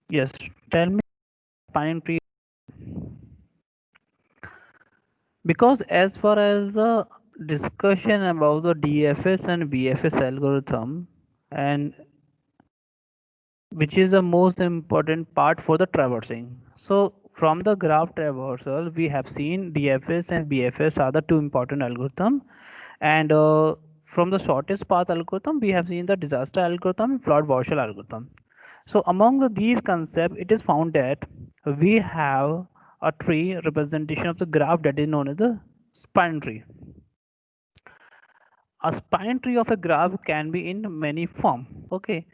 Yes, tell me spanning tree. Because as far as the discussion about the DFS and BFS algorithm, and which is the most important part for the traversing. So from the graph traversal, we have seen DFS and BFS are the two important algorithm, and from the shortest path algorithm, we have seen the disaster algorithm and flood Warshall algorithm. So among these concepts, it is found that we have a tree representation of the graph that is known as the spine tree. A spine tree of a graph can be in many form. Okay,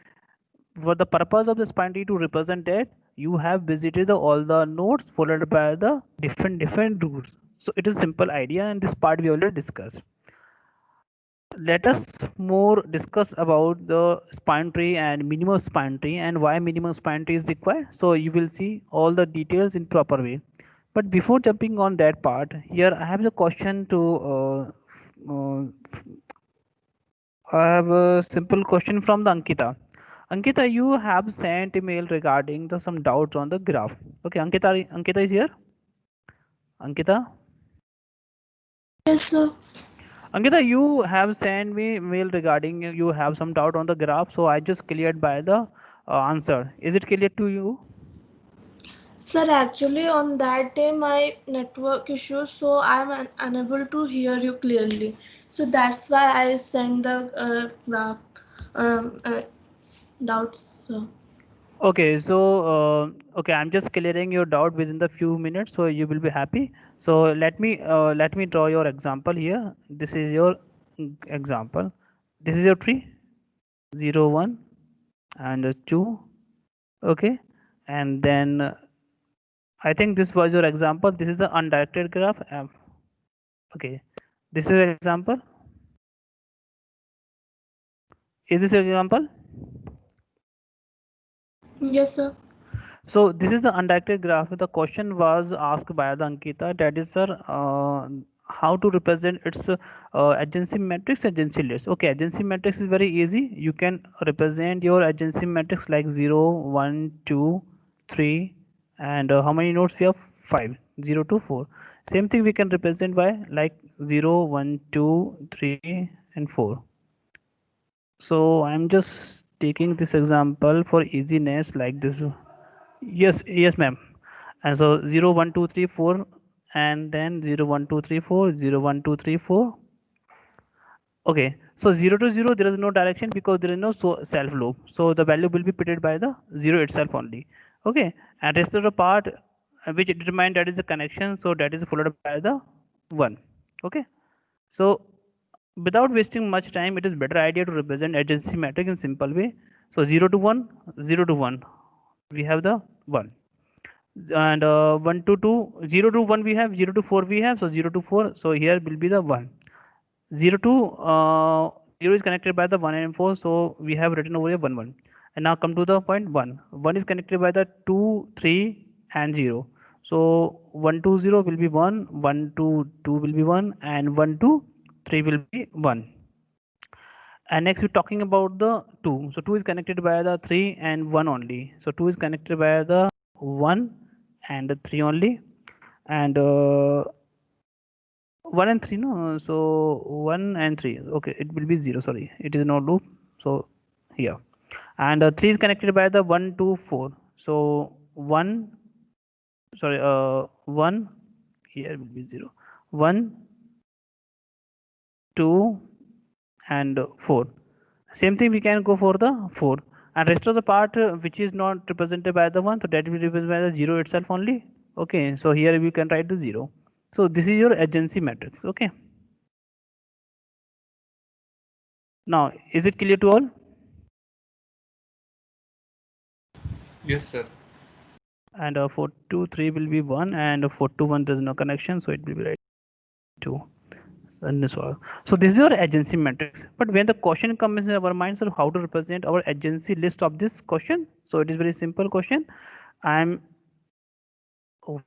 for the purpose of the spine tree to represent that, you have visited all the nodes followed by the different routes. So it is simple idea, and this part we already discussed. Let us more discuss about the spine tree and minimum spine tree and why minimum spine tree is required. So you will see all the details in proper way. But before jumping on that part, here I have a question to I have a simple question from the Ankita. Ankita, you have sent email regarding some doubts on the graph. Okay, Ankita is here. Ankita. Yes, sir. Ankita, you have sent me mail regarding you have some doubt on the graph, so I just cleared by the answer. Is it clear to you? Sir, actually, on that day, my network issue, so I'm unable to hear you clearly. So that's why I sent the graph um, uh, doubts. So. Okay, so okay, I'm just clearing your doubt within the few minutes, so you will be happy. So let me draw your example here. This is your example. This is your tree, 0, 1, and 2. Okay, and then I think this was your example. This is the undirected graph. Okay, this is your example. Is this your example? Yes, sir. So this is the undirected graph. The question was asked by the Ankita, that is, sir, how to represent its agency matrix, agency list. Okay, agency matrix is very easy. You can represent your agency matrix like 0, 1, 2, 3, and how many nodes we have? 5, 0 to 4. Same thing we can represent by like 0, 1, 2, 3, and 4. So I'm just taking this example for easiness like this. Yes, yes, ma'am. And so 0, 1, 2, 3, 4, and then 0, 1, 2, 3, 4, 0, 1, 2, 3, 4. Okay, so 0 to 0, there is no direction because there is no self loop. So the value will be printed by the 0 itself only. Okay, and rest of the part which determine that is a connection, so that is followed by the 1. Okay, so without wasting much time, it is better idea to represent agency matrix in simple way. So 0 to 1, 0 to 1, we have the 1, and 1 to 2, 0 to 1 we have, 0 to 4 we have, so 0 to 4, so here will be the 1. 0 to 0 is connected by the 1 and 4, so we have written over here 1 1. And now come to the point 1. 1 is connected by the 2, 3, and 0. So 1 to 0 will be 1, 1 to 2 will be 1, and 1 to 3 will be 1. And next we're talking about the 2. So 2 is connected by the 3 and 1 only. So 2 is connected by the 1 and the 3 only. And 1 and 3, no? So 1 and 3. Okay, it will be 0. Sorry, it is no loop. So here. And 3 is connected by the 1, 2, 4. So 1, sorry, 1, here will be 0. 1, 2, and 4. Same thing we can go for the 4, and rest of the part which is not represented by the 1, so that will be represented by the 0 itself only. Okay, so here we can write the 0. So this is your agency matrix. Okay, now is it clear to all? Yes, sir. And 4 to 3 will be 1, and 4 to 1 there is no connection, so it will be right 2. And this one. So this is your agency matrix. But when the question comes in our mind, so how to represent our agency list of this question? So it is very simple question. I'm oh,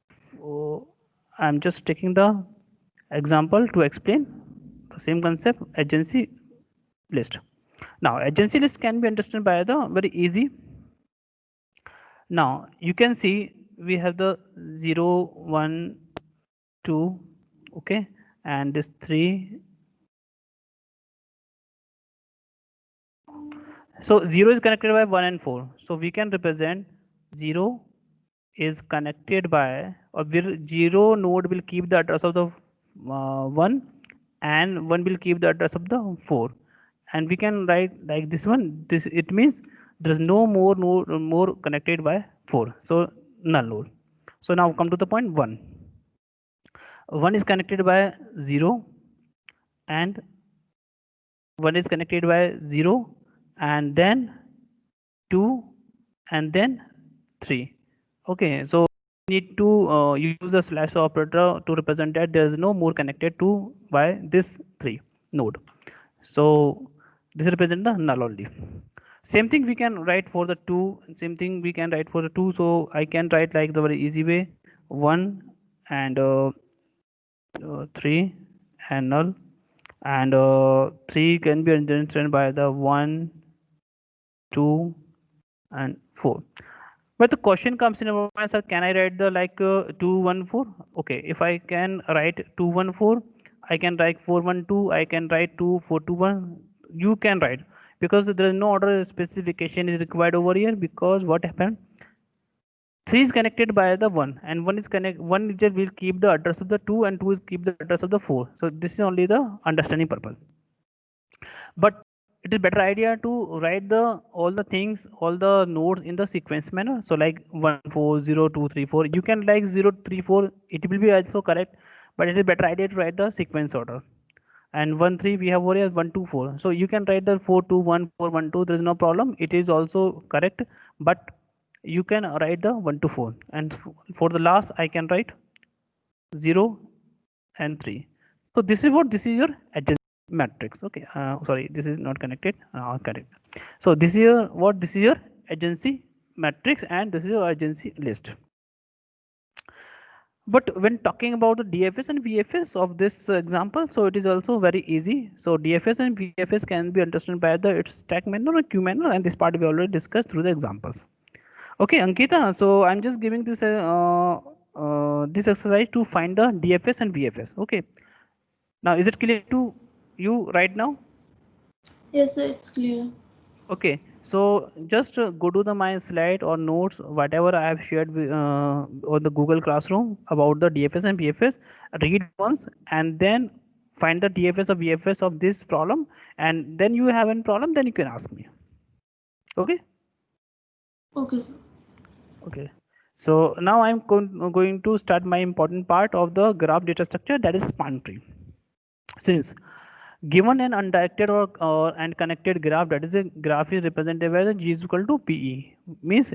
oh, I'm just taking the example to explain the same concept, agency list. Now agency list can be understood by the very easy. Now you can see we have the 0, 1, 2, okay, and this 3. So 0 is connected by 1 and 4. So we can represent 0 is connected by, or 0 node will keep the address of the 1, and 1 will keep the address of the 4. And we can write like this one. This, it means there is no more node more connected by 4. So null node. So now come to the point 1. 1 is connected by 0, and 1 is connected by 0, and then 2, and then 3. Okay, so we need to use a slash operator to represent that there is no more connected to by this 3 node. So this represents the null only. Same thing we can write for the 2, same thing we can write for the 2. So I can write like the very easy way, 1 and 3 and null, and 3 can be represented by the 1, 2 and 4. But the question comes in our mind, sir, can I write the like 214? Okay, if I can write 214, I can write 412, I can write 2421. You can write, because there is no order specification is required over here, because what happened? 3 is connected by the 1, and 1 is connect, 1 just will keep the address of the 2, and 2 is keep the address of the 4. So this is only the understanding purpose. But it is better idea to write the all the things, all the nodes in the sequence manner. So like 1 4 0 2 3 4, you can like 0 3 4, it will be also correct, but it is better idea to write the sequence order. And 1 3 we have over here 1 2 4, so you can write the 4 2 1 4 1 2, there is no problem, it is also correct. But you can write the 1 to 4, and for the last I can write 0 and 3. So this is what, this is your adjacency matrix. Okay, sorry, this is not connected. Correct. So this is your what, this is your adjacency matrix, and this is your adjacency list. But when talking about the DFS and VFS of this example, so it is also very easy. So DFS and VFS can be understood by the its stack manner or queue manner, and this part we already discussed through the examples. Okay, Ankita, so I'm just giving this this exercise to find the DFS and VFS. Okay, now is it clear to you right now? Yes, sir, it's clear. Okay, so just go to the my slide or notes, whatever I have shared with, on the Google Classroom about the DFS and VFS. Read once and then find the DFS or VFS of this problem, and then you have a problem, then you can ask me. Okay. Okay, sir. Okay. So now I'm going to start my important part of the graph data structure, that is span tree. Since given an undirected or and connected graph, that is a graph is represented by the G is equal to PE. Means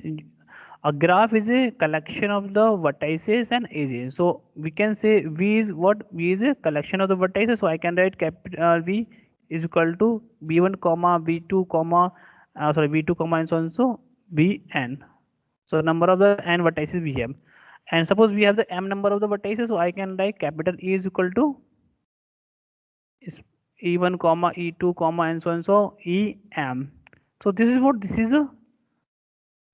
a graph is a collection of the vertices and edges. So we can say V is what? V is a collection of the vertices. So I can write capital V is equal to V1 comma V2 comma sorry V2 comma and so on, so Vn. So number of the n vertices we have, and suppose we have the m number of the vertices, so I can write capital E is equal to is E1 comma E2 comma and so on, so Em. So this is what, this is a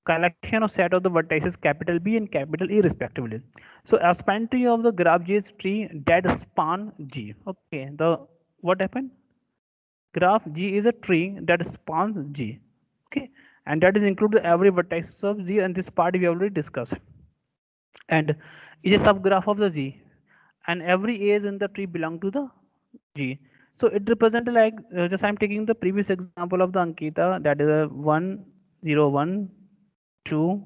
collection of set of the vertices capital B and capital E respectively. So a span tree of the graph G is tree that span G. Okay, the what happened? Graph G is a tree that spans G. Okay, and that is include every vertex of G, and this part we already discussed. And is a subgraph of the G, and every edge in the tree belong to the G. So it represents like just I'm taking the previous example of the Ankita, that is a 1 0 1 2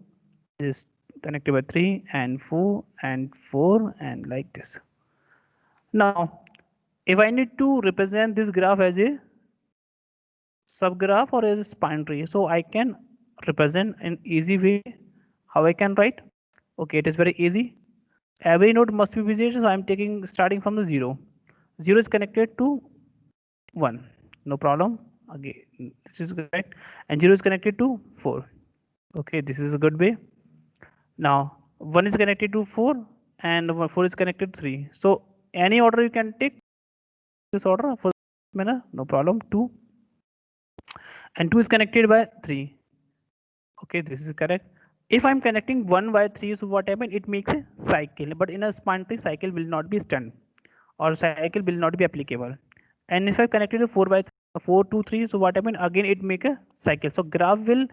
is connected by 3 and 4 and 4 and like this. Now if I need to represent this graph as a subgraph or as a span tree, so I can represent in easy way. How I can write? Okay, it is very easy. Every node must be visited, so I'm taking starting from the 0. 0 is connected to 1, no problem. Again, this is correct, and 0 is connected to 4. Okay, this is a good way. Now 1 is connected to 4, and 4 is connected to 3. So any order you can take this order for manner, no problem. 2 and 2 is connected by 3. Okay, this is correct. If I'm connecting 1 by 3, so what happens? It makes a cycle, but in a span tree, cycle will not be done or cycle will not be applicable. And if I connected to 4 by 4 to 3, so what happens? Again, it make a cycle. So graph will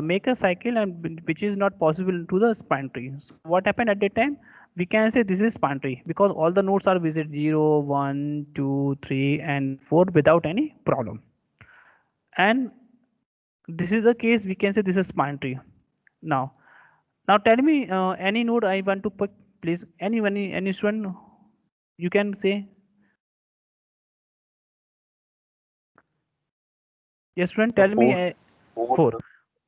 make a cycle, and which is not possible to the span tree. So what happened at that time? We can say this is span tree because all the nodes are visit 0, 1, 2, 3, and 4 without any problem. And this is the case, we can say this is span tree. Now tell me any node I want to pick, please. Any student, you can say. Yes, student, tell me. Four.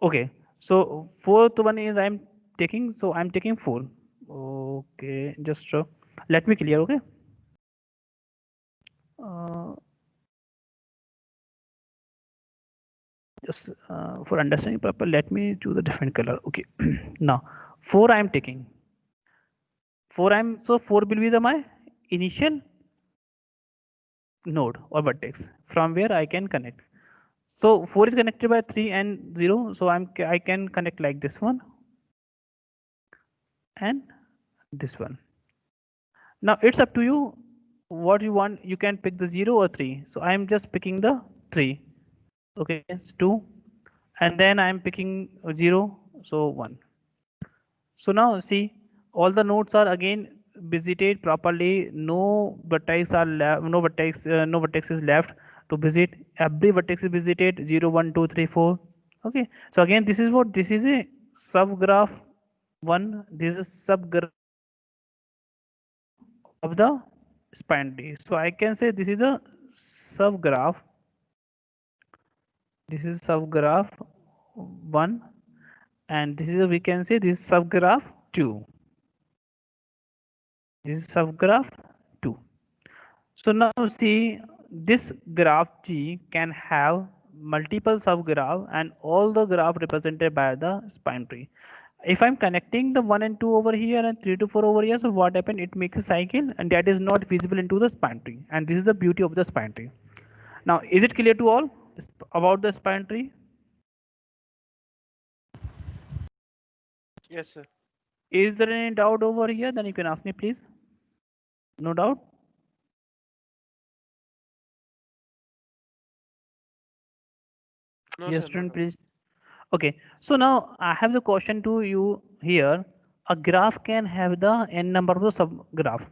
Okay, so fourth one is I'm taking. So I'm taking 4. Okay, just let me clear. Okay. Uh, just for understanding purpose, let me choose a different color. Okay. Now 4 I'm taking. 4 will be the my initial node or vertex from where I can connect. So 4 is connected by 3 and 0. So I can connect like this one and this one. Now it's up to you what you want. You can pick the 0 or 3. So I'm just picking the 3. Okay, it's 2. And then I'm picking 0. So 1. So now see, all the nodes are again visited properly. No vertex are left. No vertex is left to visit. Every vertex is visited. 0, 1, 2, 3, 4. Okay. So again, this is what this is a subgraph 1. This is subgraph of the span tree. So I can say this is a subgraph. This is subgraph 1, and this is we can say this is subgraph 2. This is subgraph 2. So now see, this graph G can have multiple subgraph and all the graph represented by the spine tree. If I'm connecting the 1 and 2 over here and 3 to 4 over here, so what happened? It makes a cycle and that is not visible into the spine tree. And this is the beauty of the spine tree. Now, is it clear to all about the spine tree? Yes, sir. Is there any doubt over here? Then you can ask me, please. No doubt? No, Yes, sir, no student, doubt. please. Okay, so now I have the question to you here. A graph can have the n number of the subgraph.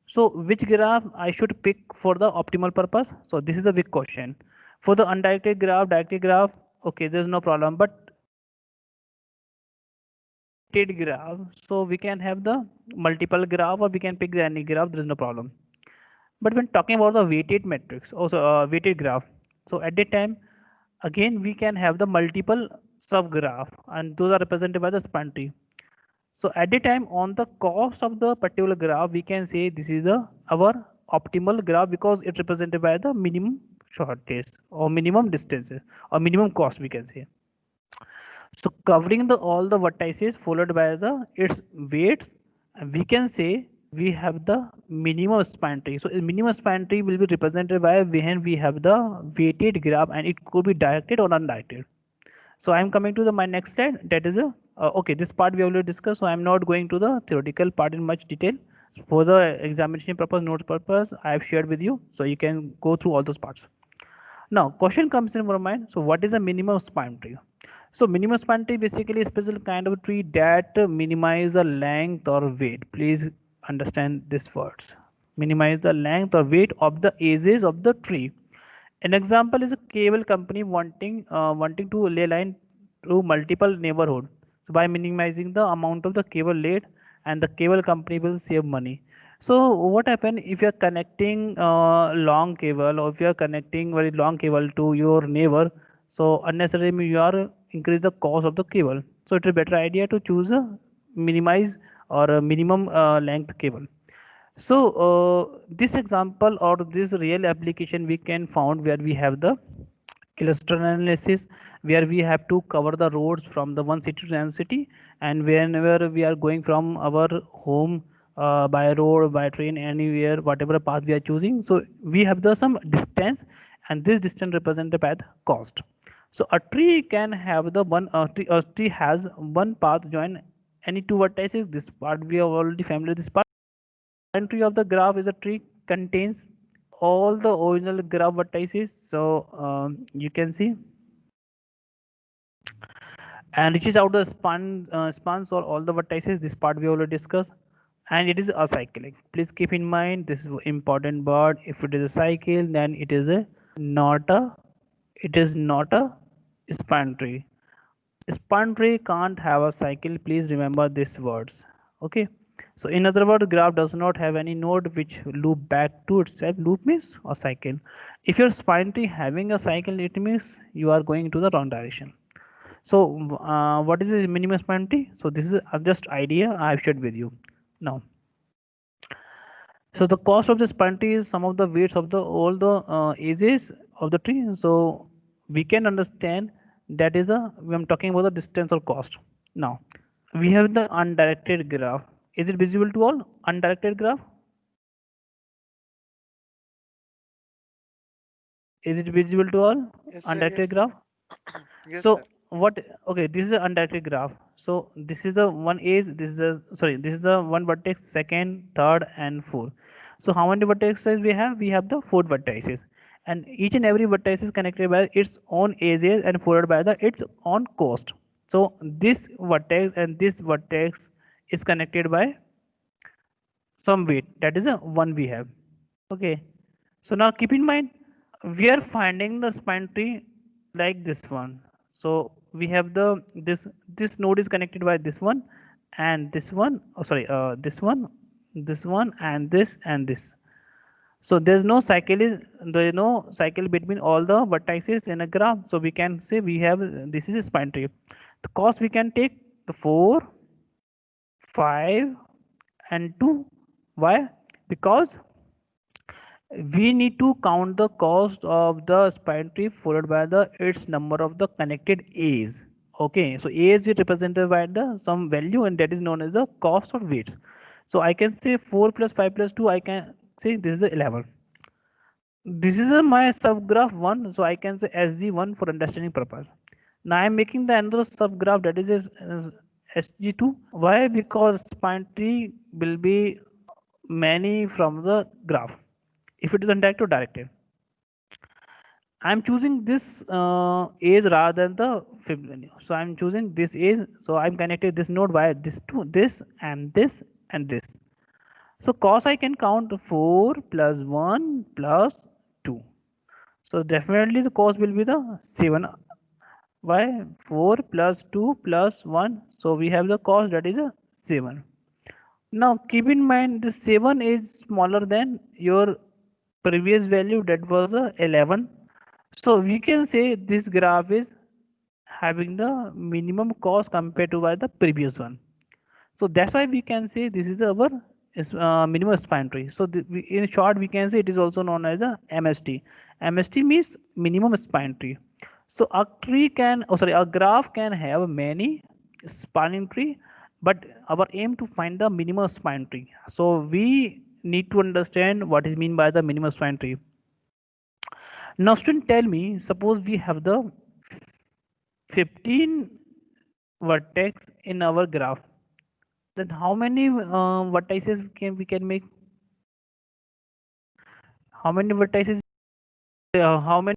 So which graph I should pick for the optimal purpose? So this is a big question. For the undirected graph, directed graph, okay, there's no problem. But weighted graph, so we can have the multiple graph or we can pick the any graph, there is no problem. But when talking about the weighted matrix, also weighted graph, so at that time, again we can have the multiple subgraph and those are represented by the span tree. So at the time on the cost of the particular graph, we can say this is the our optimal graph because it's represented by the minimum shortest or minimum distances or minimum cost we can say. So covering the all the vertices followed by the its weights, we can say we have the minimum span tree. So minimum span tree will be represented by when we have the weighted graph and it could be directed or undirected. So I'm coming to the my next slide. That is a okay. This part we already discussed. So I'm not going to the theoretical part in much detail. For the examination purpose, notes purpose, I have shared with you. So you can go through all those parts. Now, question comes in our mind. So what is a minimum span tree? So minimum span tree basically a special kind of tree that minimize the length or weight. Please understand these words. Minimize the length or weight of the edges of the tree. An example is a cable company wanting to lay line to multiple neighborhood. So by minimizing the amount of the cable laid, and the cable company will save money. So what happen if you are connecting long cable or if you are connecting very long cable to your neighbor? So unnecessarily you are increase the cost of the cable. So it's a better idea to choose a minimize or a minimum length cable. So this example or this real application we can found where we have the cluster analysis where we have to cover the roads from the one city to another city, and whenever we are going from our home by road, by train, anywhere, whatever path we are choosing, so we have the some distance and this distance represented by the cost. So a tree can have the one a tree has one path join any two vertices. This part we are already familiar with this part. Tree of the graph is a tree contains all the original graph vertices. So you can see and reaches out the spans or all the vertices. This part we already discussed, and it is acyclic. Please keep in mind this is important part. If it is a cycle, then it is a not a it is not a span tree. Span tree can't have a cycle. Please remember these words. Okay. So in other words, graph does not have any node which loop back to itself. Loop means a cycle. If your spine tree having a cycle, it means you are going to the wrong direction. So what is the minimum span tree? So this is just idea I have shared with you. Now, so the cost of the span tree is some of the weights of the all the ages of the tree. So we can understand that is a I'm talking about the distance or cost. Now we have the undirected graph. Is it visible to all? Undirected graph. Is it visible to all? Yes, sir. Undirected Yes, sir. graph. Yes, So sir. what? Okay, this is an undirected graph. So this is the one age. This is the sorry. This is the one vertex, second, third, and fourth. So how many vertices we have? We have the four vertices, and each and every vertex is connected by its own edges and followed by the its own cost. So this vertex and this vertex is connected by some weight. That is a one we have. Okay. So now keep in mind we are finding the spine tree like this one. So we have the this node is connected by this one and this one. Oh, sorry, this one, and this. So there is no cycle between all the vertices in a graph. So we can say we have this is a spine tree. The cost we can take the 4, 5, and 2. Why? Because we need to count the cost of the spine tree followed by the its number of the connected A's. Okay, so A's is represented by the some value and that is known as the cost of weights. So I can say 4 plus 5 plus 2, I can say this is the 11. This is my subgraph 1, so I can say SG1 for understanding purpose. Now I am making the another subgraph that is SG2. Why? Because spine tree will be many from the graph if it is undirected or directed. I'm choosing this age rather than the fifth value. So I'm choosing this age. So I'm connected this node by this to this and this and this. So cos I can count 4 plus 1 plus 2. So definitely the cos will be the 7. Why? 4 plus 2 plus 1. So we have the cos that is a 7. Now keep in mind the 7 is smaller than your previous value that was a 11. So we can say this graph is having the minimum cost compared to by the previous one. So that's why we can say this is our minimum span tree. So in short, we can say it is also known as a MST. MST means minimum span tree. So a tree can, oh sorry, a graph can have many spanning tree, but our aim to find the minimum span tree. So we need to understand what is mean by the minimum span tree. Now student tell me, suppose we have the 15 vertex in our graph. Then how many vertices we can make? How many vertices? How many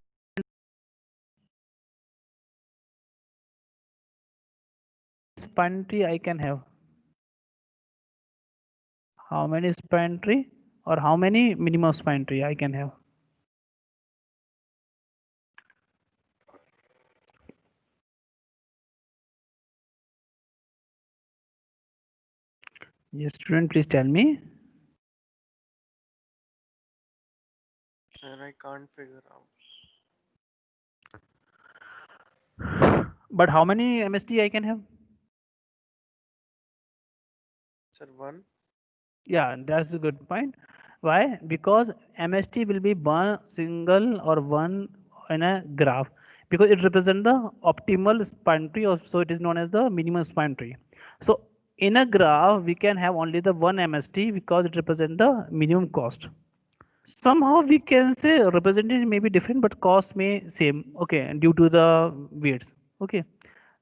span tree I can have? How many span tree or how many minimum span tree I can have? Yes, student, please tell me. Sir, I can't figure out. But how many MST I can have? Sir, one. Yeah, that's a good point. Why? Because MST will be one single or one in a graph because it represents the optimal span tree, or so it is known as the minimum span tree. So in a graph, we can have only the one MST because it represents the minimum cost. Somehow we can say representation may be different, but cost may same. Okay, due to the weights. Okay,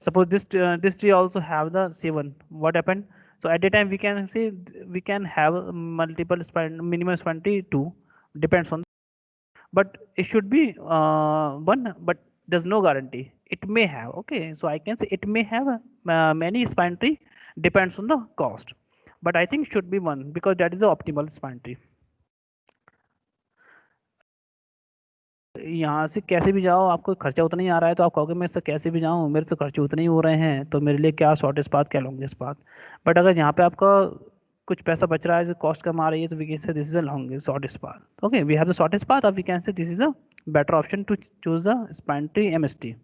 suppose this tree also have the 7. What happened? So at the time we can say we can have multiple span, minimum span tree 2, depends on, but it should be 1, but there's no guarantee. It may have. Okay, so I can say it may have many span tree, depends on the cost, but I think should be 1 because that is the optimal span tree. यहाँ से कैसे भी जाओ आपको खर्चा उतना ही आ रहा है, तो आप कहोगे मैं इससे कैसे भी जाऊँ, मेरे तो खर्चे उतने ही हो रहे हैं, तो मेरे लिए क्या शॉर्टेस्ट पाथ क्या लॉन्गेस्ट पाथ। बट अगर यहाँ पे आपका कुछ पैसा बच रहा है, कॉस्ट कम आ रही है, तो we can say this is the longest shortest path. Okay, we have the shortest path, अब we can say this is the better option to choose the span tree MST.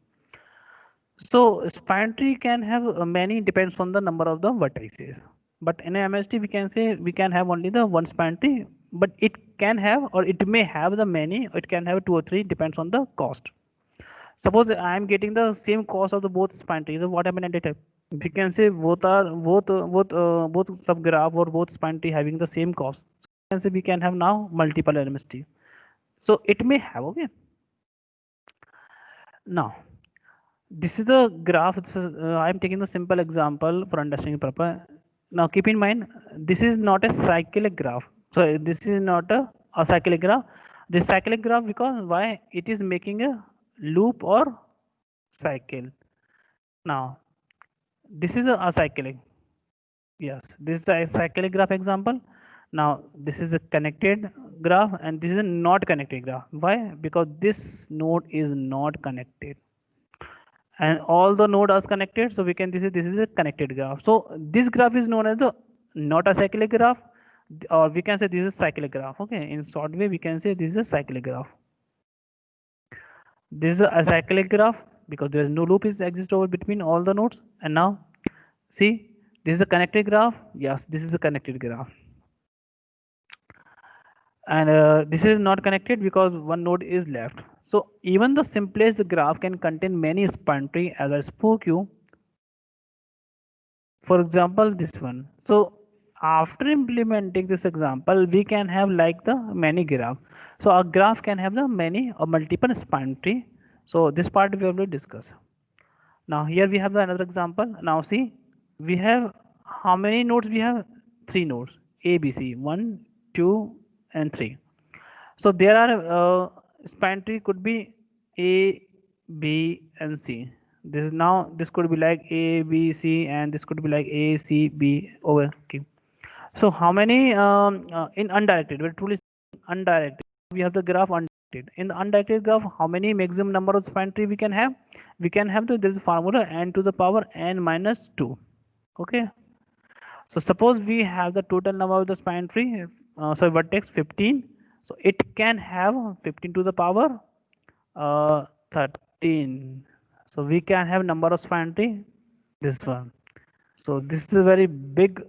So span tree can have many, depends on the number of the vertices. But in a MST we can say we can have only the one span tree, but it can have or it may have the many, or it can have 2 or 3, depends on the cost. Suppose I am getting the same cost of the both span trees. So what happened at that time? We can say both are both subgraph or both span tree having the same cost. So we can say we can have now multiple MST. So it may have. Okay. Now this is the graph. I am taking the simple example for understanding proper. Now keep in mind, this is not a cyclic graph. So this is not a cyclic graph. This cyclic graph, because why? It is making a loop or cycle. Now this is a acyclic. Yes, this is a cyclic graph example. Now this is a connected graph and this is a not connected graph. Why? Because this node is not connected and all the nodes are connected, so we can this is a connected graph. So this graph is known as the not a cyclic graph, or we can say this is cyclic graph. Okay, in short way we can say this is a cyclic graph. This is a acyclic graph because there is no loop is exist over between all the nodes. And now see, this is a connected graph. Yes, this is a connected graph. And this is not connected because one node is left. So even the simplest graph can contain many span tree, as I spoke you. For example, this one. So after implementing this example, we can have like the many graph. So a graph can have the many or multiple span tree. So this part we will discuss. Now here we have the another example. Now see, we have how many nodes? We have 3 nodes, A, B, C, 1, 2, and 3. So there are span tree could be A, B, and C. This is now this could be like A, B, C, and this could be like A, C, B. Over. Okay. So how many in undirected? We're truly undirected. We have the graph undirected. In the undirected graph, how many maximum number of span tree we can have? We can have the this formula n to the power n minus 2. Okay. So suppose we have the total number of the span tree, so vertex 15. So it can have 15 to the power 13. So we can have number of span tree, this one. So this is a very big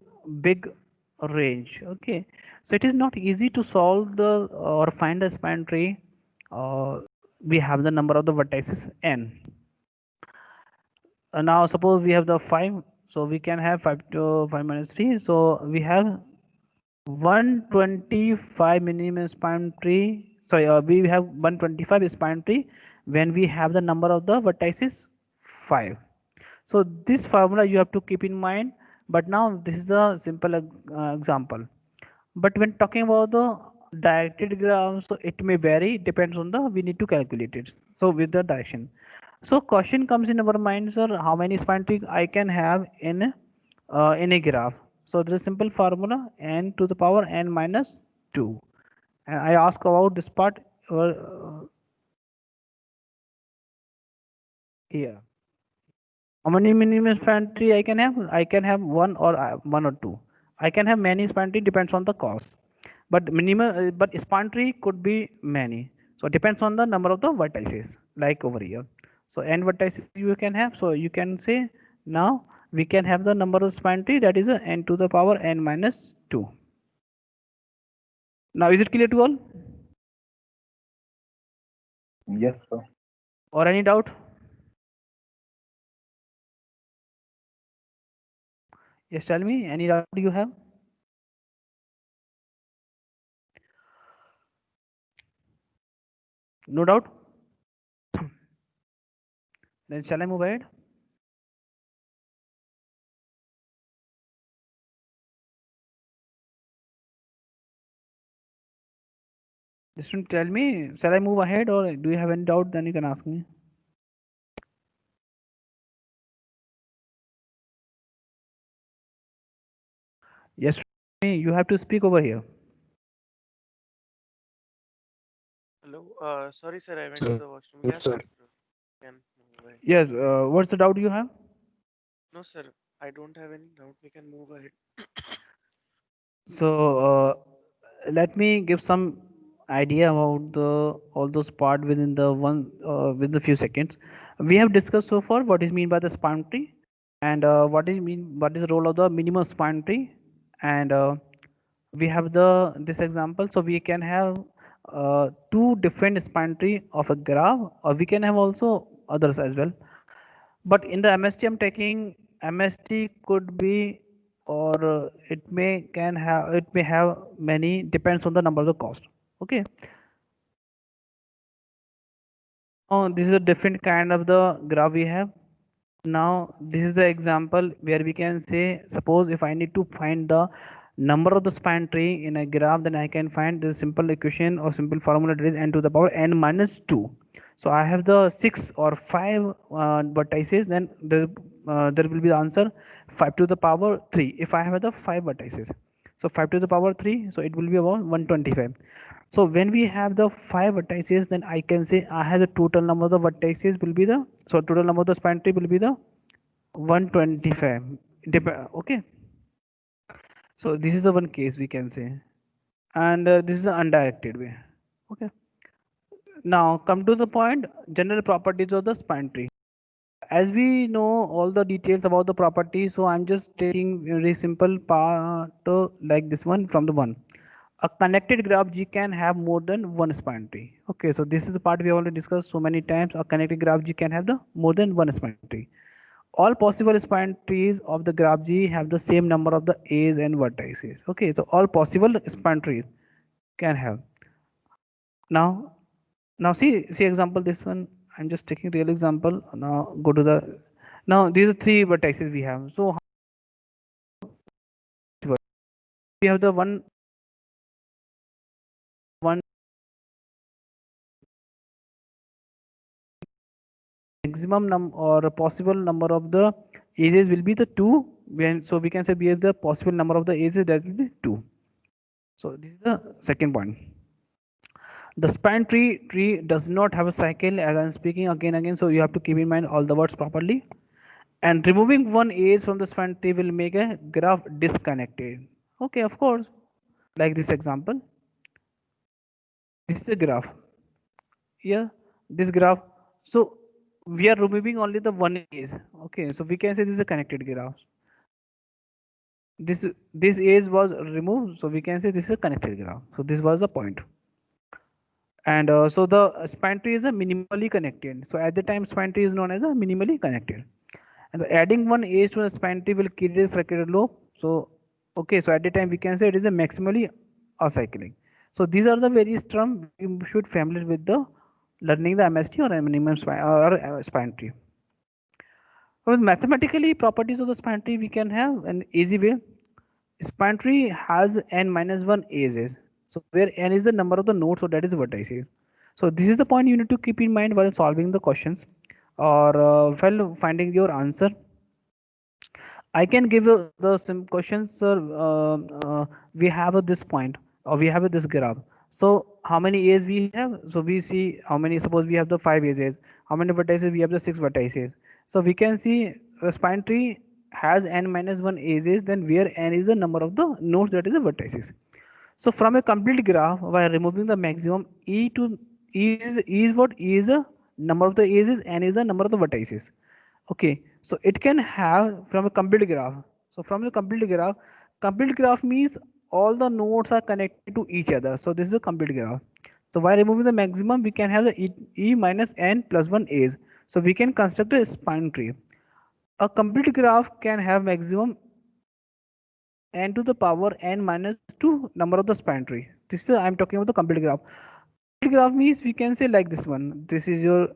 range. Okay. So it is not easy to solve the or find a span tree. We have the number of the vertices n. Now suppose we have the 5, so we can have 5 to 5 minus 3, so we have 125 minimum span tree. Sorry, we have 125 span tree when we have the number of the vertices 5. So this formula you have to keep in mind, but now this is a simple example. But when talking about the directed graph, so it may vary, depends on the, we need to calculate it. So with the direction. So question comes in our mind, sir, how many span tree I can have in a graph. So there is simple formula n to the power n minus 2. And I ask about this part here. How many minimum span tree I can have? I can have one or two. I can have many span tree, depends on the cost. But minimum, but span tree could be many. So it depends on the number of the vertices, like over here. So n vertices you can have. So you can say now we can have the number of span tree, that is a n to the power n minus 2. Now is it clear to all? Yes, sir. Or any doubt? Yes, tell me, any doubt you have? No doubt. Then shall I move ahead? Just tell me, shall I move ahead or do you have any doubt? Then you can ask me. Yes, you have to speak over here. Hello. Sorry, sir. I went to Sir. the washroom. Yes, Yes, sir. sir. Can move ahead. Yes, what's the doubt you have? No, sir. I don't have any doubt. We can move ahead. So let me give some idea about the all those part within the one within the few seconds. We have discussed so far what is mean by the span tree and what is the role of the minimum span tree, and we have the this example. So we can have two different span tree of a graph, or we can have also others as well. But in the MST I'm taking, MST could be, or it may have many, depends on the number of the cost. Okay. Now this is a different kind of the graph we have. Now this is the example where we can say, suppose if I need to find the number of the span tree in a graph, then I can find this simple equation or simple formula, that is n to the power n minus 2. So I have the 6 or 5 vertices, then there will be the answer 5 to the power 3 if I have the 5 vertices. So 5 to the power 3, so it will be about 125. So when we have the 5 vertices, then I can say I have the total number of the vertices will be the, so total number of the span tree will be the 125. Okay. So this is the one case we can say, and this is the undirected way. Okay. Now come to the point, general properties of the span tree. As we know all the details about the property, so I'm just taking very simple part like this one from the one. A connected graph G can have more than one span tree. Okay, so this is the part we already discussed so many times. A connected graph G can have the more than one span tree. All possible span trees of the graph G have the same number of the A's and vertices. Okay, so all possible span trees can have. Now, see example this one. I'm just taking real example. Now go to the, now these are three vertices we have. So we have the one maximum or a possible number of the edges will be the two. When, so we can say we have the possible number of the edges, that will be two. So this is the second point. The span tree does not have a cycle, as I'm speaking again, so you have to keep in mind all the words properly. And removing one edge from the span tree will make a graph disconnected. Okay, of course. Like this example, this is a graph. Yeah, this graph. So we are removing only the one edge. Okay, so we can say this is a connected graph. This edge was removed, so we can say this is a connected graph. So this was the point. And so the span tree is a minimally connected. So at the time, span tree is known as a minimally connected. And the adding one edge to a span tree will create a circular loop. So okay, so at the time we can say it is a maximally acyclic. So these are the various terms you should familiar with the learning the MST or a minimum span or span tree. Well, mathematically properties of the span tree we can have an easy way. Span tree has n minus 1 edges. So where n is the number of the nodes, so that is vertices. So this is the point you need to keep in mind while solving the questions or while finding your answer. I can give you the some questions, sir. We have at this point, or we have at this graph. So how many A's we have? So we see how many. Suppose we have the 5 A's. How many vertices? We have the 6 vertices. So we can see a spine tree has n minus 1 A's. Then where n is the number of the nodes, that is the vertices. So from a complete graph, by removing the maximum, E is what? E is the number of the edges, N is the number of the vertices. Okay, so it can have from a complete graph. So from the complete graph means all the nodes are connected to each other. So this is a complete graph. So by removing the maximum, we can have the E minus N plus 1 A's. So we can construct a spine tree. A complete graph can have maximum n to the power n minus 2 number of the span tree. This is I'm talking about the complete graph. graph means we can say like this one. This is your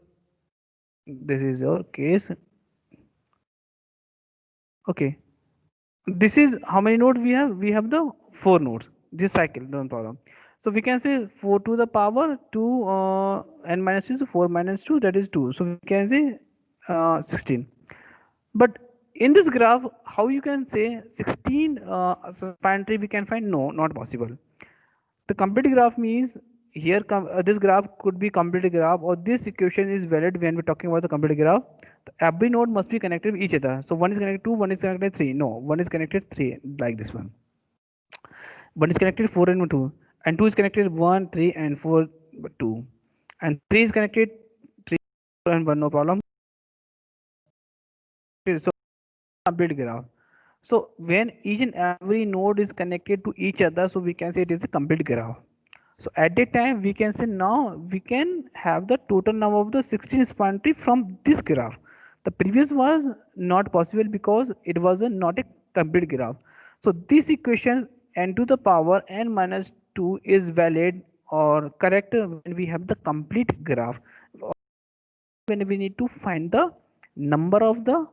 case. Okay. This is how many nodes we have? We have the 4 nodes. This cycle, no problem. So we can say 4 to the power 2 n minus 2, so 4 minus 2, that is 2. So we can say 16. But in this graph, how you can say 16 span tree we can find? No, not possible. The complete graph means here this graph could be complete graph, or this equation is valid when we're talking about the complete graph. Every node must be connected with each other. So one is connected 2, one is connected 3. No, one is connected 3, like this one. One is connected 4 and 2, and 2 is connected 1, 3 and 4, 2, and 3 is connected 3 and 1, no problem. So complete graph. So when each and every node is connected to each other, so we can say it is a complete graph. So at that time we can say now we can have the total number of the 16 span tree from this graph. The previous was not possible because it was not a complete graph. So this equation n to the power n minus 2 is valid or correct when we have the complete graph, when we need to find the number of the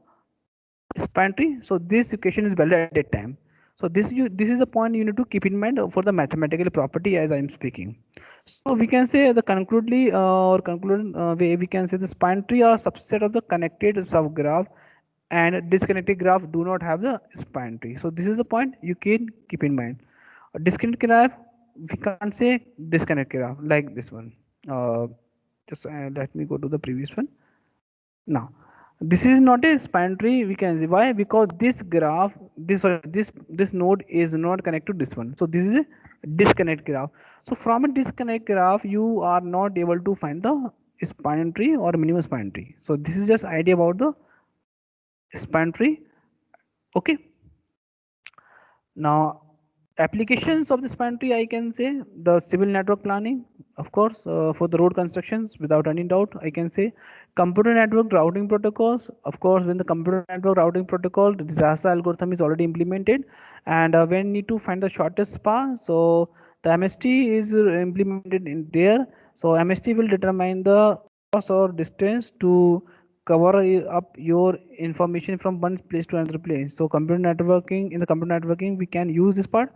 span tree. So this equation is valid at that time. So this is a point you need to keep in mind for the mathematical property as I am speaking. So we can say the concludely or conclude way we can say the span tree are a subset of the connected subgraph, and disconnected graph do not have the span tree. So this is a point you can keep in mind. A disconnected graph, we can't say disconnected graph like this one. Just let me go to the previous one. Now this is not a span tree, we can see why, because this graph, this node is not connected to this one. So this is a disconnect graph. So from a disconnect graph you are not able to find the span tree or minimum span tree. So this is just idea about the span tree. Okay. Now applications of this pantry, I can say the civil network planning, of course, for the road constructions, without any doubt, I can say computer network routing protocols. Of course, when the computer network routing protocol, the disaster algorithm is already implemented, and when need to find the shortest path, so the MST is implemented in there. So MST will determine the cost or distance to cover up your information from one place to another place. So computer networking, in the computer networking we can use this part.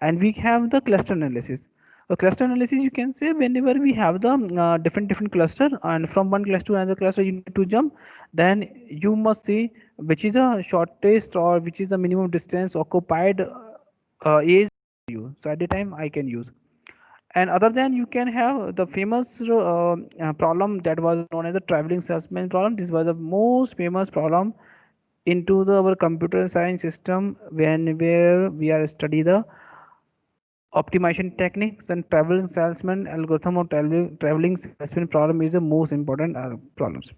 And we have the cluster analysis. So cluster analysis, you can say whenever we have the different cluster, and from one cluster to another cluster you need to jump, then you must see which is the shortest or which is the minimum distance occupied is you. So at the time I can use. And other than, you can have the famous problem that was known as the traveling salesman problem. This was the most famous problem into our computer science system when where we are study the optimization techniques, and traveling salesman algorithm or traveling salesman problem is the most important problems.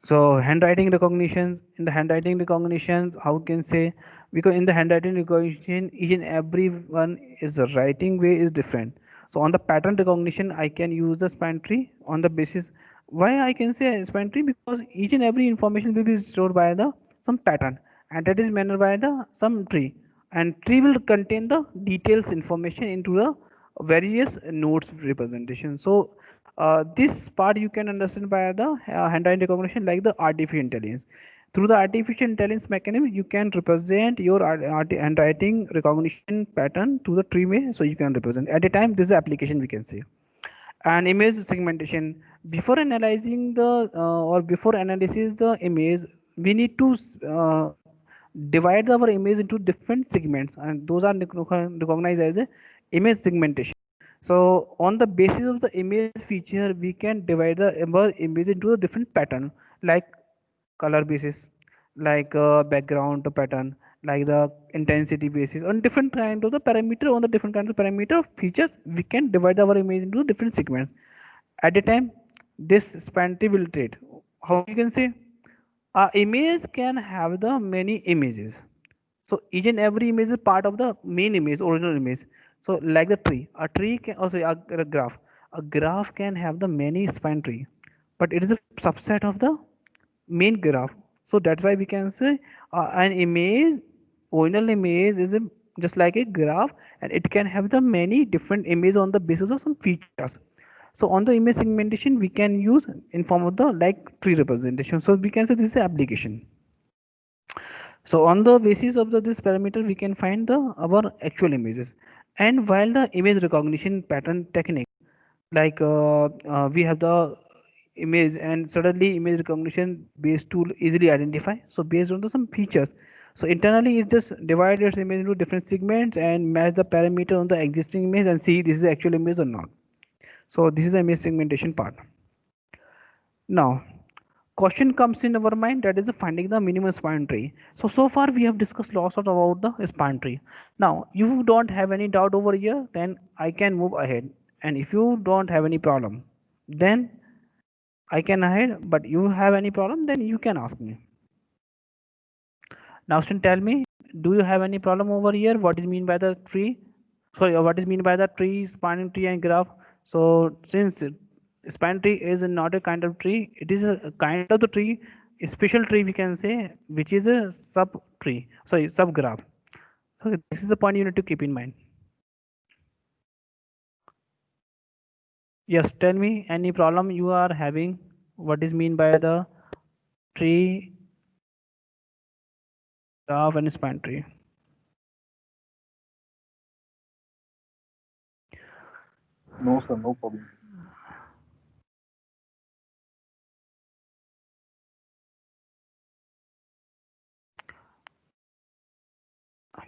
So handwriting recognitions, in the handwriting recognition, how can say, because in the handwriting recognition each and every one is the writing way is different. So on the pattern recognition I can use the span tree on the basis. Why I can say span tree? Because each and every information will be stored by the some pattern, and that is managed by the some tree, and tree will contain the details information into the various nodes representation. So this part you can understand by the handwriting recognition like the artificial intelligence. Through the artificial intelligence mechanism you can represent your handwriting recognition pattern to the tree way, so you can represent at a time. This is application we can say. And image segmentation, before analyzing the or before analysis the image, we need to divide our image into different segments, and those are recognized as a image segmentation. So on the basis of the image feature we can divide the our image into a different pattern, like color basis, like background pattern, like the intensity basis, on different kind of the parameter, on the different kind of parameter of features we can divide our image into different segments. At a time this span tree will treat, how you can say, a image can have the many images. So each and every image is part of the main image, original image. So like the tree, a tree can also a graph. A graph can have the many span tree, but it is a subset of the main graph. So that's why we can say an image, original image is a just like a graph, and it can have the many different images on the basis of some features. So on the image segmentation we can use in form of the like tree representation. So we can say this is an application. So on the basis of this parameter we can find the our actual images. And while the image recognition pattern technique, like we have the image and suddenly image recognition based tool easily identify, so based on the some features, so internally it just divide its image into different segments and match the parameter on the existing image and see this is the actual image or not. So this is the image segmentation part. Now question comes in our mind, that is finding the minimum span tree. So far we have discussed lots of about the span tree. Now if you don't have any doubt over here, then I can move ahead, and if you don't have any problem, then I can ahead, but you have any problem, then you can ask me. Now Austin, tell me, do you have any problem over here? What is mean by the tree? Sorry, what is mean by the tree, spanning tree and graph? So since span tree is not a kind of tree, it is a kind of the tree, a special tree we can say, which is a sub tree, sorry, sub graph. So this is the point you need to keep in mind. Yes, tell me any problem you are having. What is mean by the tree, graph and span tree? No, sir, no problem.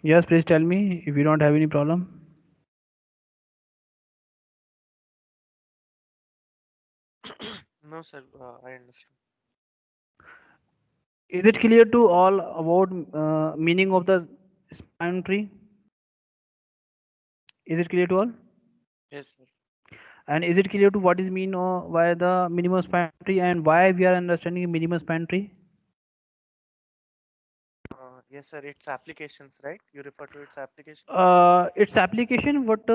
Yes, please tell me if you don't have any problem. No, sir. I understand. Is it clear to all about meaning of the span tree? Is it clear to all? Yes, sir. And is it clear to what is mean by the minimum span tree and why we are understanding minimum span tree? Yes, sir. It's applications, right? You refer to its application. Its application, what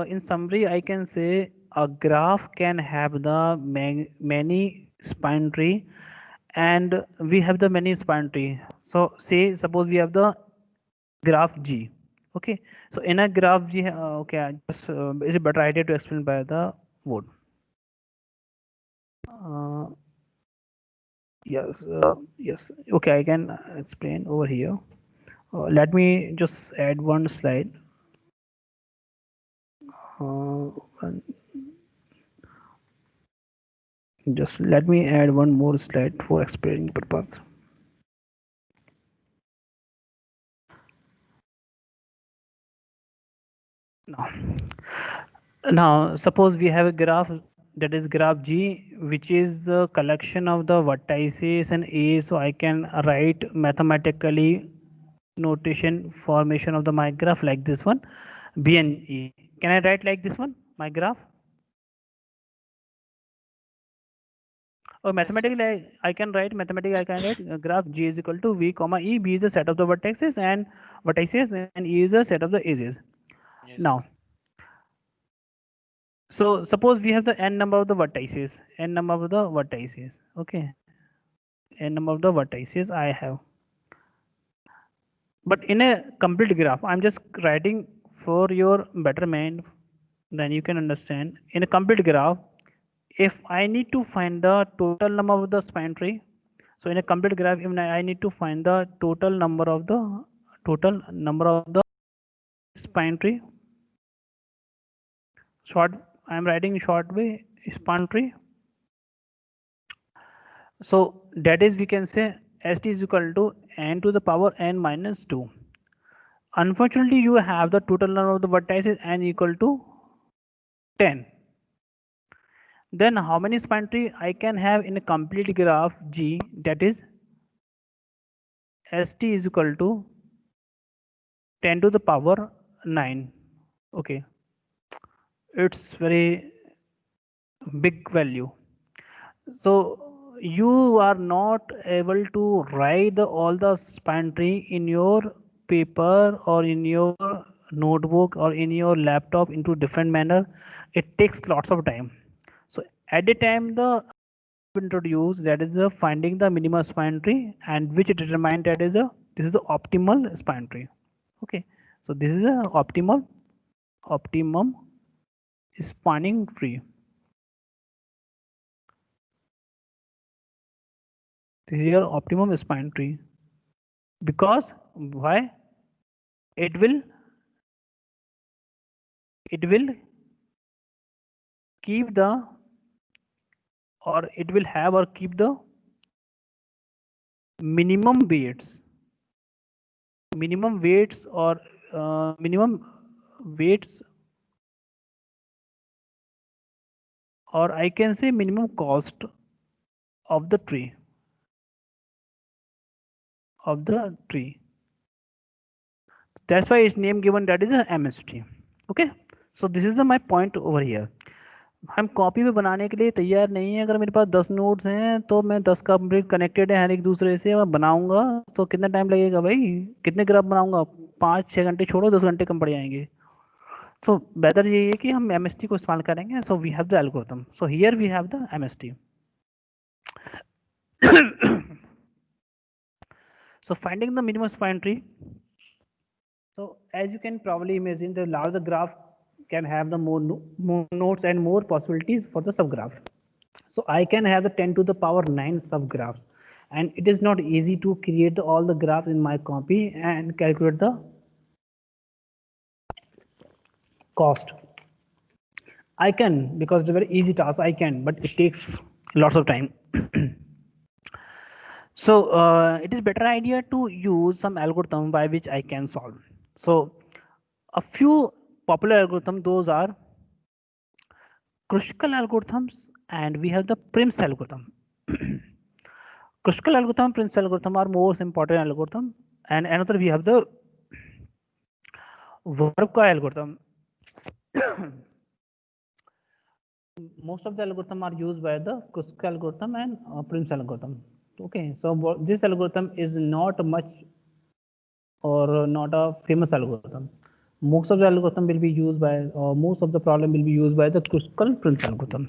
in summary I can say, a graph can have the many span tree, and we have the many span tree. So say suppose we have the graph G. Okay, so in a graph G, okay, I just is a better idea to explain by the word. Uh, yes, yes. Okay, I can explain over here. Let me just add one slide. Uh, just let me add one more slide for explaining purpose. Now, now suppose we have a graph, that is graph G, which is the collection of the vertices and A. So I can write mathematically notation formation of the my graph like this one, B and E. Can I write like this one, my graph? Or mathematically, I can write mathematically. I can write graph G is equal to V comma E. B is the set of the vertices and E is the set of the edges. Yes. Now, so suppose we have the n number of the vertices, n number of the vertices. Okay, n number of the vertices I have. But in a complete graph, I'm just writing for your betterment. Then you can understand. In a complete graph, if I need to find the total number of the span tree, so in a complete graph, even I need to find the total number of the span tree. Short, I am writing short way span tree. So that is we can say st is equal to n to the power n minus 2. Unfortunately, you have the total number of the vertices n equal to 10. Then how many span tree I can have in a complete graph G, that is st is equal to 10 to the power 9. Okay, it's very big value. So you are not able to write all the span tree in your paper or in your notebook or in your laptop into different manner. It takes lots of time. So at the time the introduce, that is the finding the minimum span tree, and which determine that is the this is the optimal span tree. Okay, So this is a optimum spanning tree. This is your optimum spanning tree. Because why? It will keep the, or it will have or keep the minimum weights or minimum weights, or I can say minimum cost of the tree. That's why its name given, that is a MST. Okay, so this is my point over here. हम copy में बनाने के लिए तैयार नहीं है. अगर मेरे पास 10 नोट्स हैं तो मैं 10 कंप्लीट कनेक्टेड है हर एक दूसरे से, मैं बनाऊंगा तो कितना टाइम लगेगा भाई? कितने ग्राफ बनाऊंगा? 5-6 घंटे छोड़ो, 10 घंटे कम पड़ जाएंगे. सो बेहतर ये है कि हम MST को इस्तेमाल करेंगे. So we have the algorithm. So here we have the MST. So finding the minimum span tree. So as you can probably imagine, the larger graph can have the more nodes and more possibilities for the subgraph. So I can have the 10 to the power 9 subgraphs, and it is not easy to create all the graphs in my copy and calculate the cost. I can, because it's a very easy task, I can, but it takes lots of time. So it is better idea to use some algorithm by which I can solve. So a few popular algorithms, those are Kruskal algorithms, and we have the Prim's algorithm. Kruskal algorithm, Prim's algorithm are most important algorithm, and another we have the Varka algorithm. Most of the algorithm are used by the Kruskal algorithm and Prim's algorithm. Okay, so this algorithm is not much or not a famous algorithm. Most of the algorithm will be used by, most of the problem will be used by the Kruskal Prim's algorithm.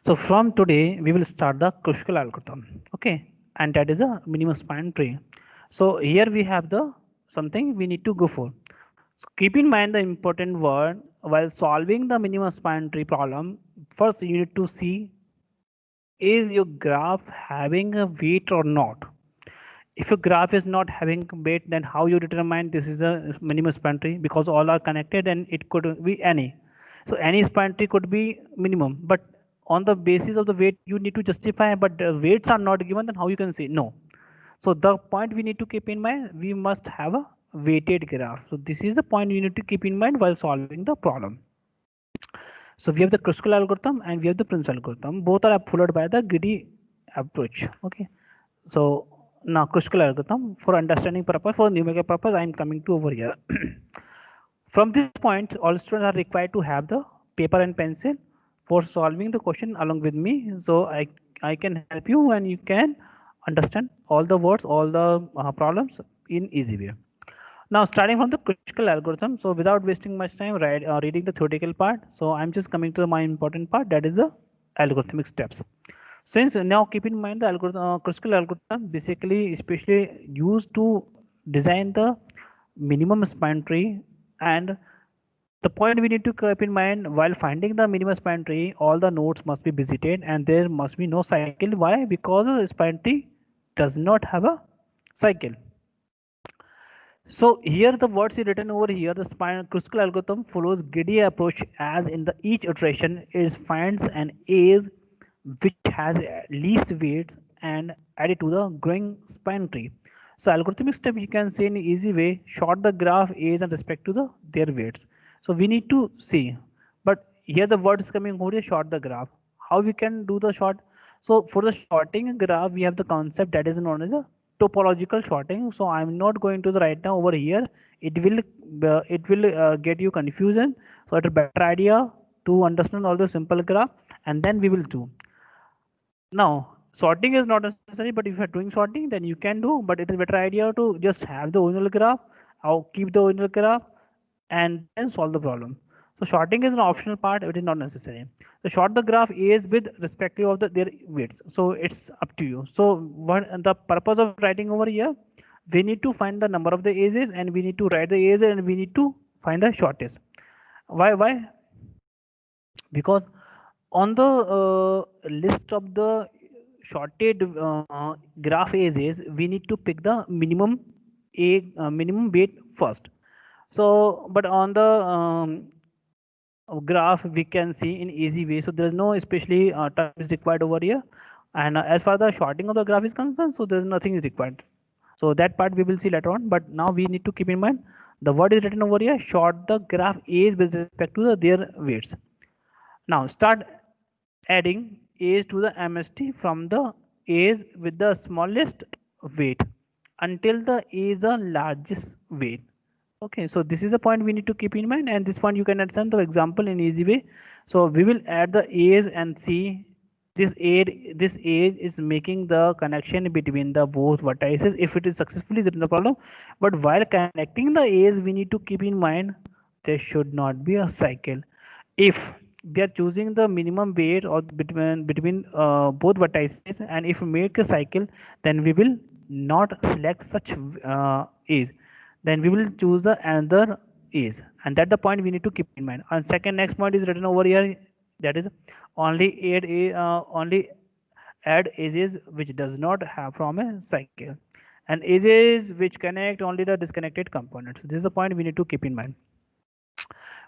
So from today we will start the Kruskal algorithm. Okay, and that is a minimum span tree. So here we have the something we need to go for. So keep in mind the important word while solving the minimum span tree problem. First you need to see, is your graph having a weight or not? If your graph is not having weight, then how you determine this is a minimum span tree? Because all are connected and it could be any. So any span tree could be minimum, but on the basis of the weight you need to justify, but the weights are not given, then how you can say no? So the point we need to keep in mind, we must have a weighted graph. So this is the point you need to keep in mind while solving the problem. So we have the Kruskal algorithm and we have the Prim's algorithm. Both are followed by the greedy approach. Okay. So now Kruskal algorithm, for understanding purpose, for numerical purpose, I am coming to over here. From this point, all students are required to have the paper and pencil for solving the question along with me. So I can help you and you can understand all the words, all the problems in easy way. Now starting from the Kruskal algorithm, so without wasting much time reading the theoretical part, so I'm just coming to my important part, that is the algorithmic steps. Since now keep in mind the algorithm, Kruskal algorithm basically especially used to design the minimum span tree, and the point we need to keep in mind while finding the minimum span tree, all the nodes must be visited and there must be no cycle. Why? Because the span tree does not have a cycle. So here the words is written over here, the Kruskal algorithm follows greedy approach, as in the each iteration it finds an edge which has least weights and added to the growing span tree. So algorithmic step you can say in easy way, sort the graph edge and respect to the their weights. So we need to see, but here the word is coming over here, sort the graph. How we can do the sort? So for the sorting a graph, we have the concept that is known as a topological sorting. So I'm not going to the right now over here. It will get you confusion. So it's a better idea to understand all the simple graph, and then we will do. Now sorting is not necessary, but if you're doing sorting, then you can do. But it is better idea to just have the original graph, or keep the original graph, and then solve the problem. So sorting is an optional part, it is not necessary. So sort the graph is with respective of their weights. So it's up to you. So what the purpose of writing over here, we need to find the number of the edges, and we need to write the edges, and we need to find the shortest. Why? Because on the list of the shorted graph edges, we need to pick the minimum weight first. So but on the graph we can see in easy way, so there's no especially time is required over here. And as far the shorting of the graph is concerned, so there's nothing is required, so that part we will see later on. But now we need to keep in mind the word is written over here, short the graph is with respect to their weights. Now start adding age to the MST from the age with the smallest weight until the age the largest weight. Okay, so this is a point we need to keep in mind, and this one you can understand the example in easy way. So we will add the age and see this age is making the connection between the both vertices. If it is successfully, there is no problem. But while connecting the age, we need to keep in mind there should not be a cycle. If we are choosing the minimum weight or between both vertices, and if we make a cycle, then we will not select such age, then we will choose the another age, and that the point we need to keep in mind. And second next point is written over here, that is only add edges which does not have from a cycle, and edges which connect only the disconnected components. This is the point we need to keep in mind.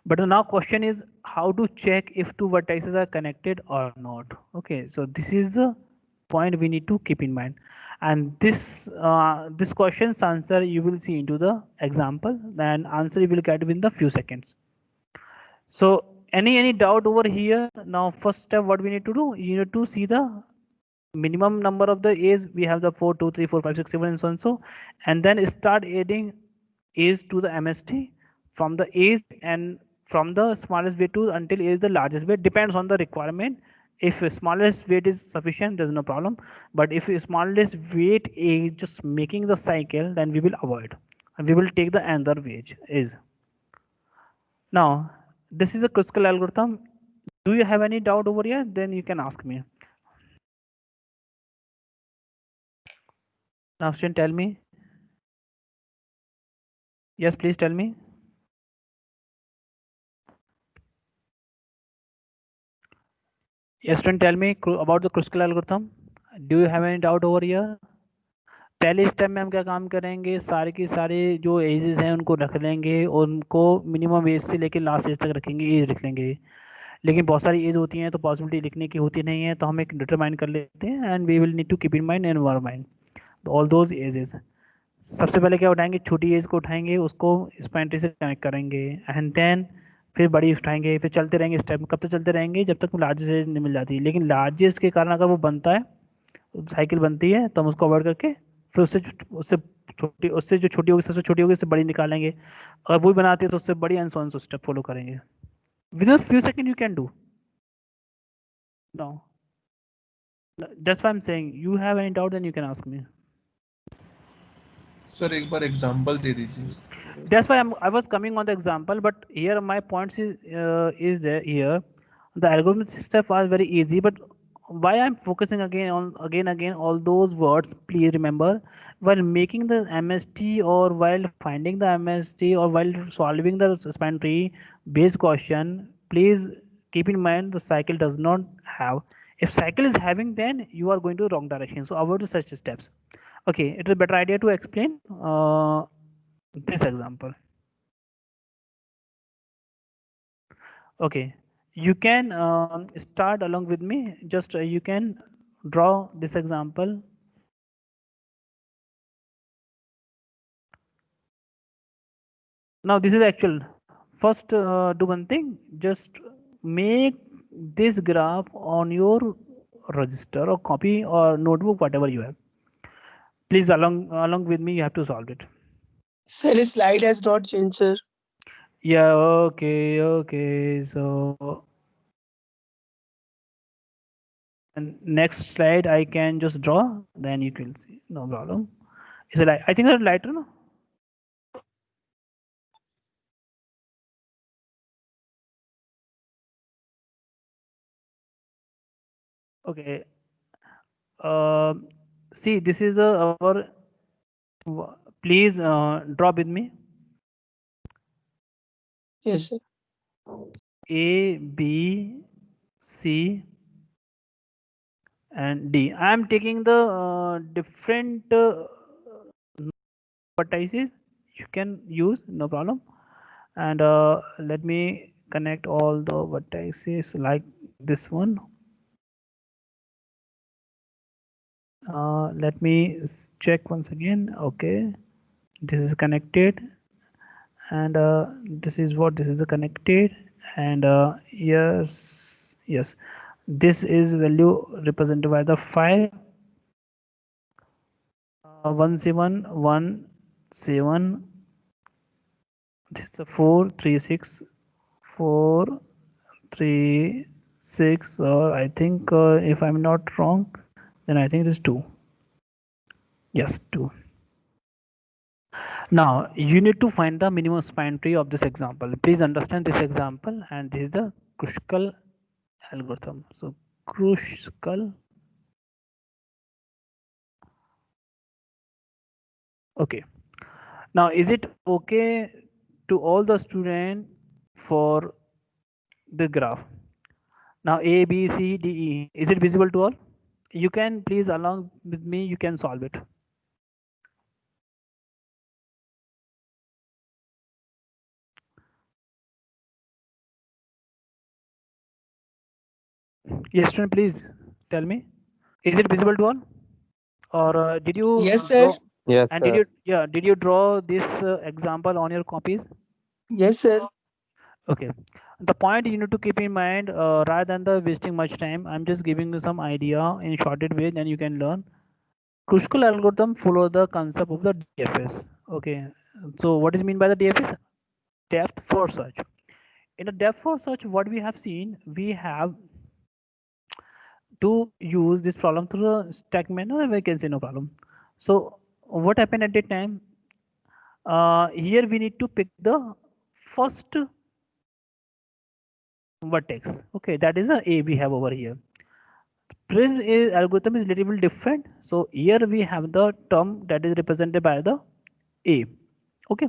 But the now question is how to check if two vertices are connected or not. Okay, so this is the point we need to keep in mind, and this question's answer you will see into the example, and answer you will get within the few seconds. So any doubt over here? Now first step what we need to do, you need to see the minimum number of the A's. We have the 4 2 3 4 5 6 7 and so on, so and then start adding A's to the MST from the A's, and from the smallest weight to until A is the largest weight, depends on the requirement. If smallest weight is sufficient, there's no problem, but if smallest weight is just making the cycle, then we will avoid, and we will take the another weight is. Now this is a Kruskal algorithm. Do you have any doubt over here? Then you can ask me. Now student, tell me. Yes, please tell me. Yes, student, tell me about the Kruskal algorithm. Do you have any doubt over here? पहले step में हम क्या काम करेंगे, सारे की सारे जो एजेस हैं उनको रख लेंगे, उनको मिनिमम एज से लेकर लास्ट एज तक रखेंगे, एज लिख लेंगे. लेकिन बहुत सारी एज होती हैं तो पॉसिबिलिटी लिखने की होती नहीं है, तो हम एक डिटरमाइन कर लेते हैं, and we will need to keep in mind and where mind all those edges. सबसे पहले क्या उठाएंगे, छोटी एज को उठाएंगे, उसको इस पॉइंट से कनेक्ट करेंगे, एंड देन फिर बड़ी उठाएंगे, फिर चलते रहेंगे स्टेप. कब तक चलते रहेंगे, जब तक लार्जेस्ट एज नहीं मिल जाती है. लेकिन लार्जेस्ट के कारण अगर वो बनता है, साइकिल बनती है, तो हम उसको अवॉइड करके फिर उससे जो छोटी होगी, सबसे छोटी होगी, उससे बड़ी निकालेंगे. अगर वो भी बनाते हैं तो उससे बड़ी and so on, so step follow करेंगे. Within few second you can do. No, that's why I am saying you have any doubt then you can ask me. Sir एक बार एग्जांपल दे दीजिए. That's why I was coming on the example, but here my points is there here. The algorithm step was very easy, but why I'm focusing again all those words, please remember, while making the MST or while finding the MST or while solving the span tree based question, please keep in mind the cycle does not have. If cycle is having, then you are going to the wrong direction, so avoid such steps. Okay, it is a better idea to explain this example. Okay, you can start along with me. Just you can draw this example. Now this is actual. First do one thing, just make this graph on your register or copy or notebook, whatever you have. Please along with me, you have to solve it. Sir, his slide has not changed, sir. Yeah, okay, so and next slide I can just draw, then you can see, no problem. Is it like, I think that lighter, no? Okay, see, this is our Please draw with me. Yes, sir. A, B, C, and D. I am taking the different vertices you can use, no problem. And let me connect all the vertices like this one. Let me check once again. Okay, this is connected, and this is what this is connected, and yes, this is value represented by the 5 17117. This is the 436 or I think if I'm not wrong, then I think it is 2. Yes, 2. Now you need to find the minimum span tree of this example. Please understand this example, and this is the Kruskal algorithm. So Kruskal. Okay. Now is it okay to all the student for the graph? Now A, B, C, D, E. Is it visible to all? You can please along with me. You can solve it. Yes, student, please tell me. Is it visible to all? Or did you Yes, sir. draw? Yes, And sir. did you draw this example on your copies? Yes, sir. Okay. The point you need to keep in mind, rather than the wasting much time, I'm just giving you some idea in shorted way, then you can learn. Kruskal algorithm follow the concept of the DFS. Okay. So what is mean by the DFS? Depth for search. In a depth for search, what we have seen, we have to use this problem through the stack manner. We can say no problem. So what happened at that time? Here we need to pick the first vertex. Okay, that is a we have over here. Prism algorithm is little bit different. So here we have the term that is represented by the A. Okay.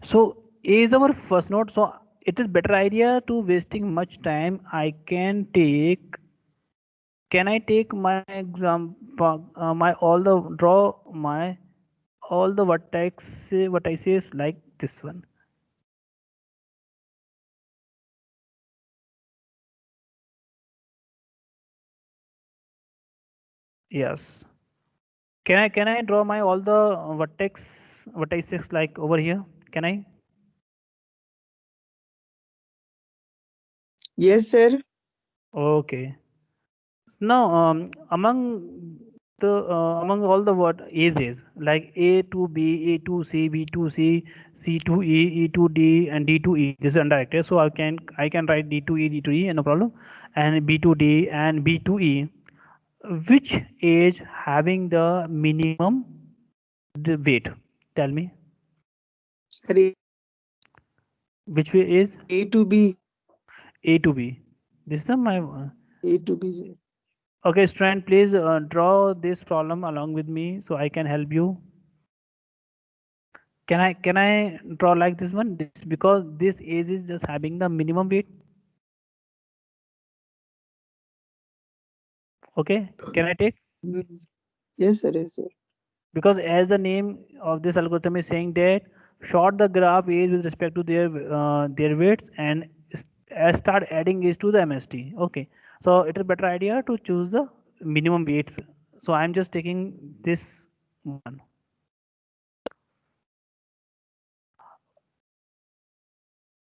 So A is our first node. So it is better idea to wasting much time. I can take. Can I take my example? My all the draw my all the vertices like this one. Yes. Can I draw my all the vertices like over here? Can I? Yes, sir. Okay. Now among all the what ages like A to B, A to C, B to C, C to E, E to D, and D to E. This is undirected, so I can write D to E, D to E, no problem, and B to D and B to E. Which age having the minimum weight? Tell me. Sir, Which way is A to B. A to B? This is my A to B, sir. okay, student. Please draw this problem along with me so I can help you. Can I draw like this one? This because this age is just having the minimum weight. Okay, can I take? Yes, sir. Yes, sir. Because as the name of this algorithm is saying that short the graph age with respect to their weights and start adding age to the MST. Okay, so it is better idea to choose the minimum weights. So I'm just taking this one.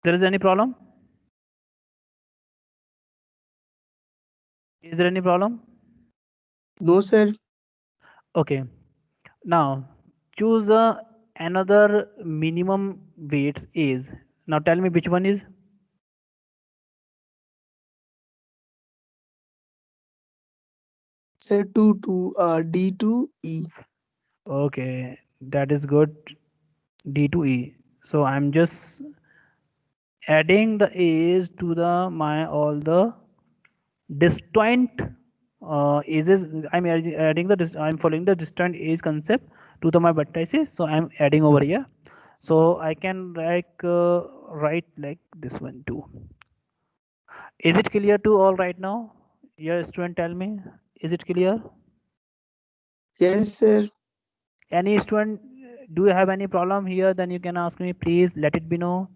There is any problem? Is there any problem? No, sir. Okay. Now choose another minimum weight is. Now tell me which one is. Sir, D to E. Okay, that is good. D to E. So I'm just adding the A's to the my all the disjoint adding I'm following the distant age concept to the my vertices, so I'm adding over here. So I can write like this one too. Is it clear to all right now? Your student, tell me, is it clear? Yes, sir. Any student, do you have any problem here? Then you can ask me, please let it be know.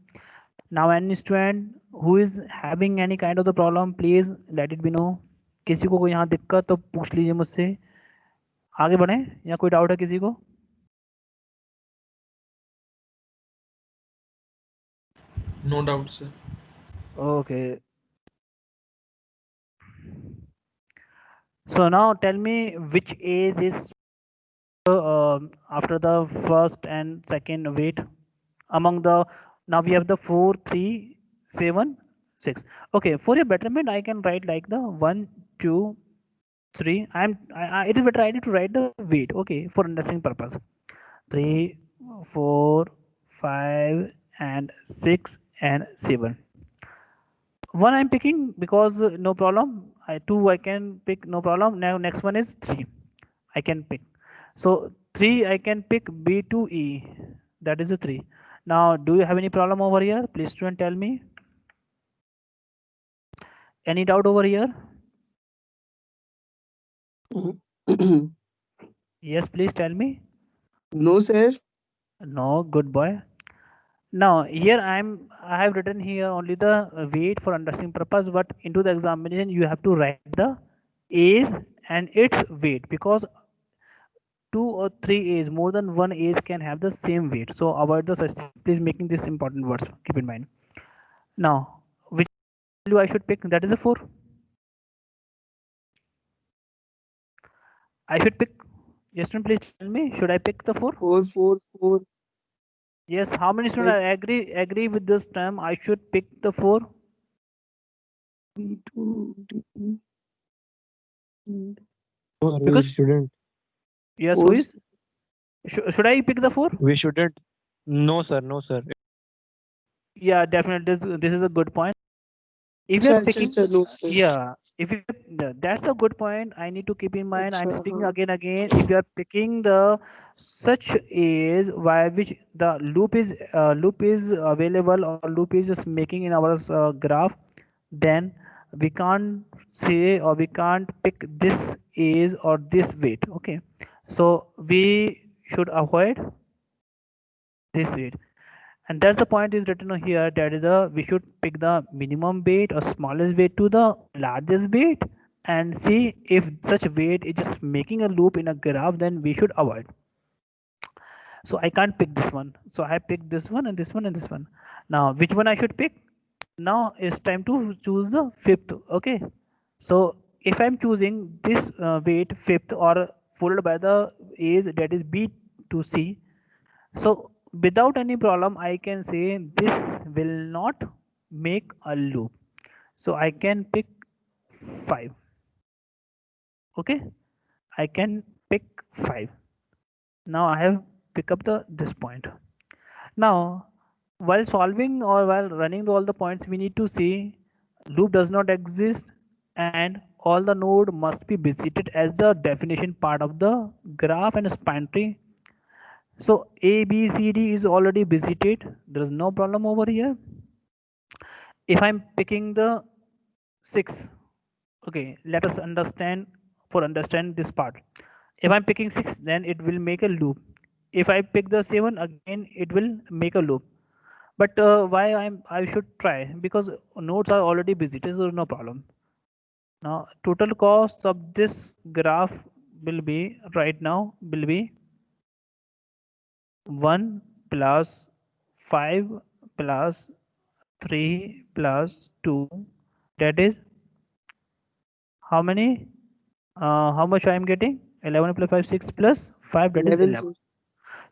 Now any student who is having any kind of the problem, please let it be know. किसी को कोई यहाँ दिक्कत तो पूछ लीजिए मुझसे. आगे बढ़े या कोई डाउट है किसी को? No doubt, sir. Okay. So now tell me which age is after the first and second weight among the, now we have the 4 3 7 6. Okay, for your betterment I can write like the 1 2 3. It is better I need to write the weight, okay, for understanding purpose. 3 4 5 and 6 and 7. One I'm picking because no problem. Two I can pick, no problem. Now next one is 3 I can pick. So 3 I can pick B to E, that is a 3. Now do you have any problem over here? Please student tell me. Any doubt over here? Yes, please tell me. No, sir. No, good boy. Now here I have written here only the weight for understanding purpose, but into the examination you have to write the age and its weight, because 2 or 3 A's, more than one A's can have the same weight. So avoid the such thing. Please making this important words. Keep in mind. Now, which value I should pick? That is a 4. I should pick. Yes, please tell me. Should I pick the 4? 4, 4, 4. Yes. How many Sir. students agree with this term? I should pick the 4. B2, D. Because shouldn't. Yes, Four. who is? Should I pick the 4? We shouldn't. No, sir. No, sir. Yeah, definitely. This is a good point. If you're picking, No, sir. yeah, if you, that's a good point. I need to keep in mind. I'm speaking again. If you are picking the such is by which the loop is available, or loop is just making in our graph, then we can't say or we can't pick this is or this weight. Okay, so we should avoid this weight. And that's the point is written here, that is we should pick the minimum weight or smallest weight to the largest weight, and see if such weight is just making a loop in a graph, then we should avoid. So I can't pick this one, so I picked this one and this one and this one. Now which one I should pick? Now it's time to choose the 5th. Okay, so if I'm choosing this weight 5th or followed by the age, that is B to C, so without any problem I can say this will not make a loop, so I can pick 5. Okay, I can pick 5. Now I have pick up this point. Now while solving or while running all the points, we need to see loop does not exist and all the node must be visited as the definition part of the graph and span tree. So A, B, C, D is already visited. There is no problem over here. If I'm picking the 6, okay, let us understand this part. If I'm picking 6, then it will make a loop. If I pick the 7, again it will make a loop. But why I should try? Because nodes are already visited, so no problem. Now total cost of this graph will be right now will be 1 plus 5 plus 3 plus 2, that is how many? How much I am getting? 11 plus 5, 6 plus 5, that is 11.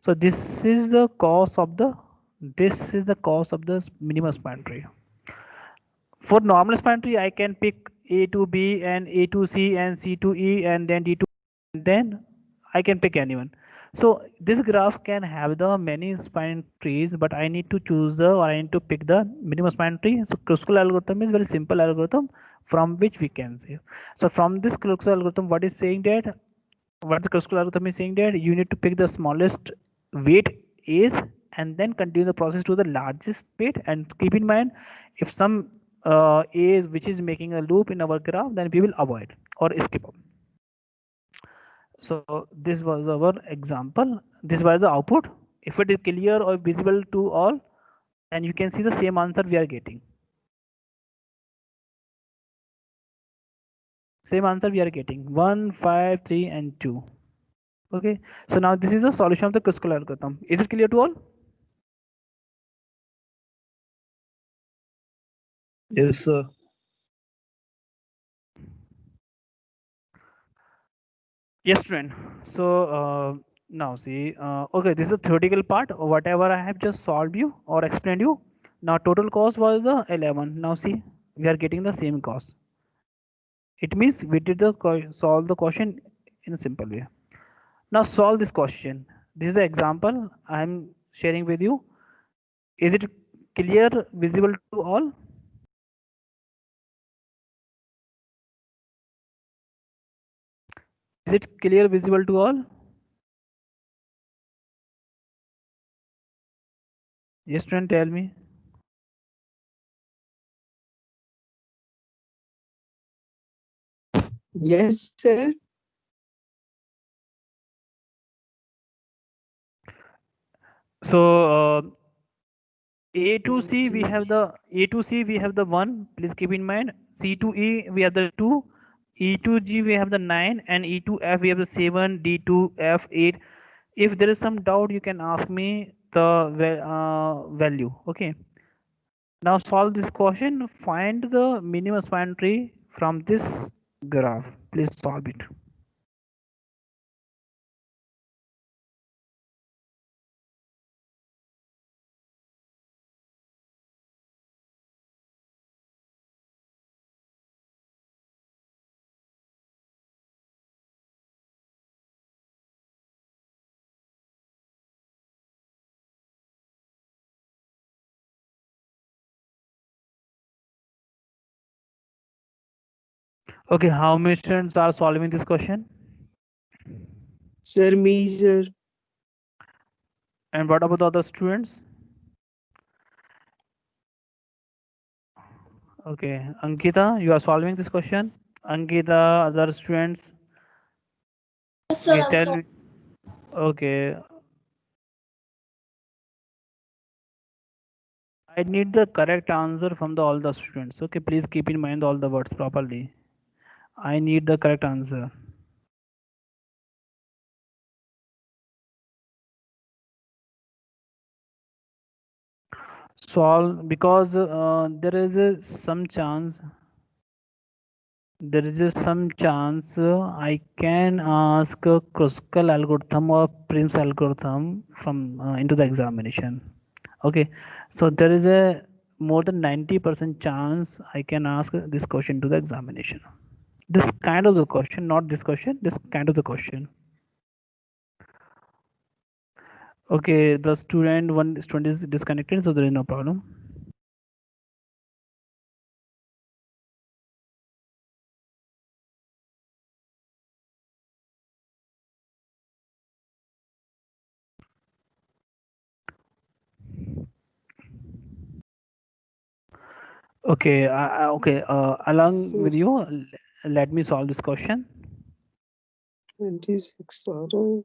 So this is the cost of the minimum span tree. For normal span tree, I can pick A to B and A to C and C to E and then D to, and then I can pick anyone. So this graph can have the many span trees, but I need to choose the, or I need to pick the minimum span tree. So Kruskal algorithm is very simple algorithm from which we can say. So from this Kruskal algorithm, what is saying that, what the Kruskal algorithm is saying that you need to pick the smallest weight is and then continue the process to the largest weight. And keep in mind, if some is which is making a loop in our graph, then we will avoid or skip up. So this was our example. This was the output. If it is clear or visible to all, then you can see the same answer we are getting. Same answer we are getting 1, 5, 3, and 2. Okay. So now this is a solution of the Kruskal algorithm. Is it clear to all? Yes, sir. Yes, friend. So now see, okay, this is a theoretical part. Whatever I have just solved you or explained you. Now total cost was the 11. Now see, we are getting the same cost. It means we did the solve the question in a simple way. Now solve this question. This is the example I am sharing with you. Is it clear, visible to all? Is it clear, visible to all? Yes, friend, tell me. Yes, sir. So A to C we have the A to C we have the 1. Please keep in mind. C to E we have the 2. E to G we have the 9, and E to F we have the 7. D to F 8. If there is some doubt, you can ask me the value. Okay. Now solve this question. Find the minimum span tree from this graph. Please solve it. Okay, how many students are solving this question? Sir, me, sir. And what about the other students? Okay, Ankita, you are solving this question. Ankita, other students. Yes, sir, Okay, I'm tell sorry. me. Okay, I need the correct answer from all the students. Okay, please keep in mind all the words properly. I need the correct answer. Solve, because there is some chance. There is some chance I can ask a Kruskal algorithm or Prim's algorithm from into the examination. Okay, so there is a more than 90% chance I can ask this question to the examination. This kind of the question, not this question, this kind of the question. Okay, the one student is disconnected, so there is no problem. Okay, okay, along Sir, with you, let me solve this question. 26 or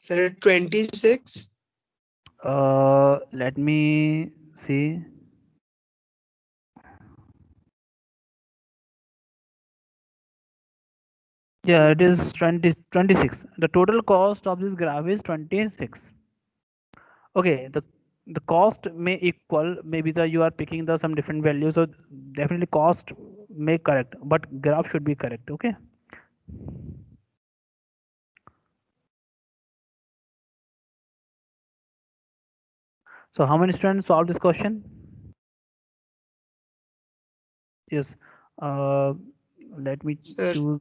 Sir, 26. Let me see. Yeah, it is 26. The total cost of this graph is 26. Okay, the cost may equal, maybe the you are picking the some different values, so definitely cost may correct, but graph should be correct. Okay. So how many students solved this question? Yes. Let me Sir, choose.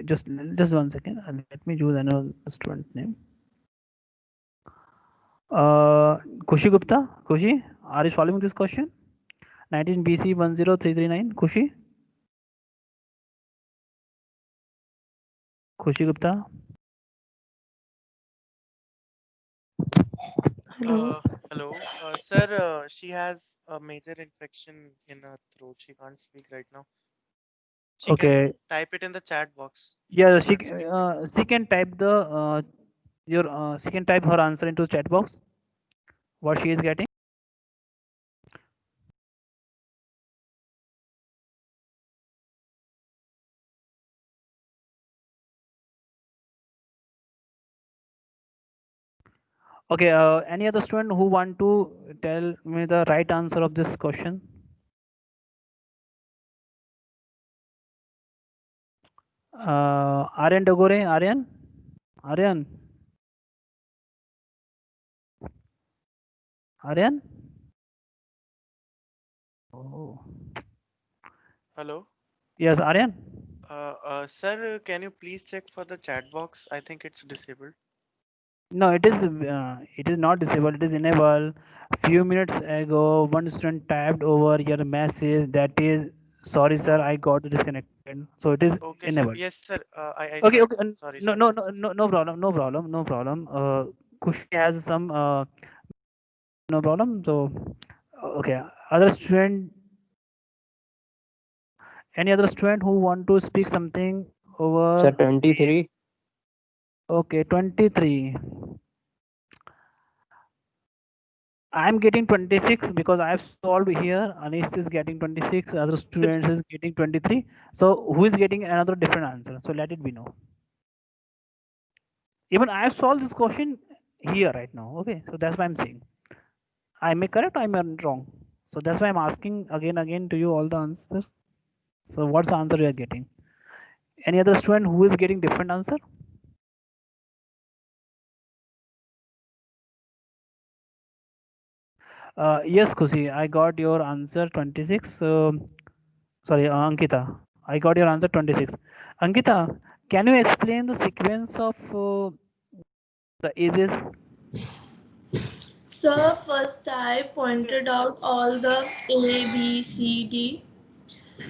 Just 1 second. Let me choose another student name. Khushi Gupta. Khushi, are you solving this question? 19 BC 10339. Khushi. Khushi Gupta. Hello. Hello. Sir, she has a major infection in her throat. She can't speak right now. She can Okay. type it in the chat box. Yeah, She can't speak right now. she can type the she can type her answer into chat box. What she is getting. Okay. Any other student who want to tell me the right answer of this question? Aryan Dagore. Aryan. Aryan. Aryan. Oh. Hello. Yes, Aryan. Sir, can you please check for the chat box? I think it's disabled. No, it is not disabled. It is enabled. Few minutes ago, one student typed over your message that is, sorry sir, I got disconnected. So it is Okay, sir. enabled. Yes, sir. I Okay, saw it. okay. Sorry, No, sorry. no, no, no, no problem. No problem. No problem. Kushi has some no problem. So okay. Other student, any other student who want to speak something Sir, over? 23. Okay, 23. I'm getting 26 because I've solved here. Anish is getting 26. Other sir, students is getting 23. So who is getting another different answer? So let it be know. Even I have solved this question here right now. Okay, so that's why I'm saying I may correct. I may wrong. So that's why I'm asking again to you all the answers. So what's the answer you are getting? Any other student who is getting different answer? Yes, Kusi, I got your answer 26. Sorry, Ankita, I got your answer 26. Ankita, can you explain the sequence of the ages? So first I pointed out all the A, B, C, D.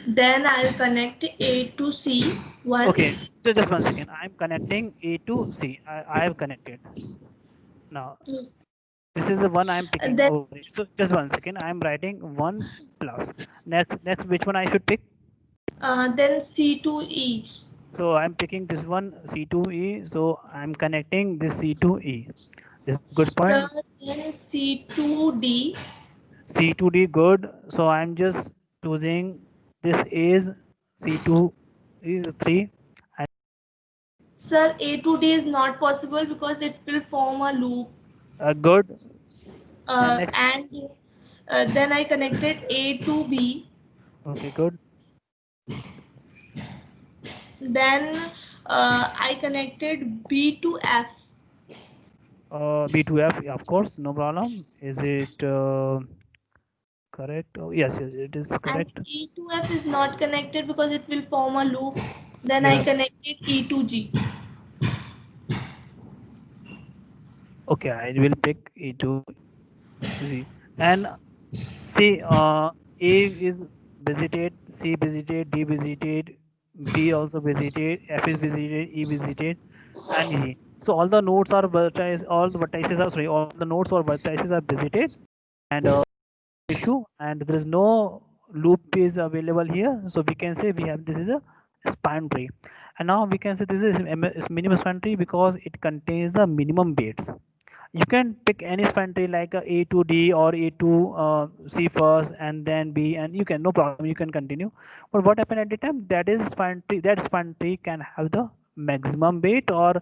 Then I'll connect A to C. One. Okay, so just 1 second. I'm connecting A to C. I have connected. Now, Yes. this is the one I'm And picking then over. So just 1 second. I'm writing 1 plus. Next, which one I should pick? then C to E. So I'm picking this one C2E. So I'm connecting this C2E. This is a good So point. then C to D. C2D good. So I'm just choosing this is C2 is 3. And Sir, A to D is not possible because it will form a loop. good. And next, And then I connected A to B. okay, good. Then I connected B to F. B2F, of course, no problem. Is it correct? Oh, yes, it is And correct. E to F is not connected because it will form a loop. Then I Yes. connected E to G. Okay, I will pick E2Z. And see, A is visited, C visited, D visited, B also visited, F is visited, E visited, and E. So all the nodes are vertices, all the vertices are sorry, all the nodes or vertices are visited, and issue, and there is no loop is available here. So we can say we have this is a span tree. And now we can say this is minimum span tree because it contains the minimum weights. You can pick any span tree like A to D or A to C first and then B, and you can, no problem, you can continue. But what happened at the time, that is span tree, that span tree can have the maximum weight or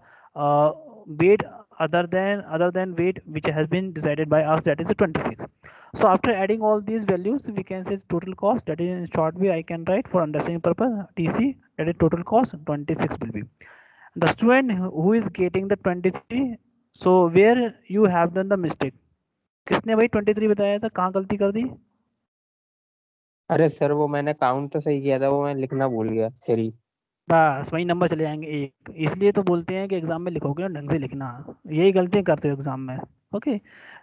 weight other than weight which has been decided by us, that is a 26. So after adding all these values, we can say total cost, that is in short way I can write for understanding purpose, TC, that is total cost 26 will be. The student who is getting the 23, so where you have done the mistake, किसने भाई 23 बताया था, कहाँ गलती कर दी? अरे sir वो मैंने काउंट तो सही किया था, वो मैं लिखना भूल गया तेरी। बस वही नंबर चले जाएंगे एक, इसलिए तो बोलते हैं कि एग्जाम में लिखोगे ना ढंग से लिखना, यही गलतियां करते हो एग्जाम में. Okay,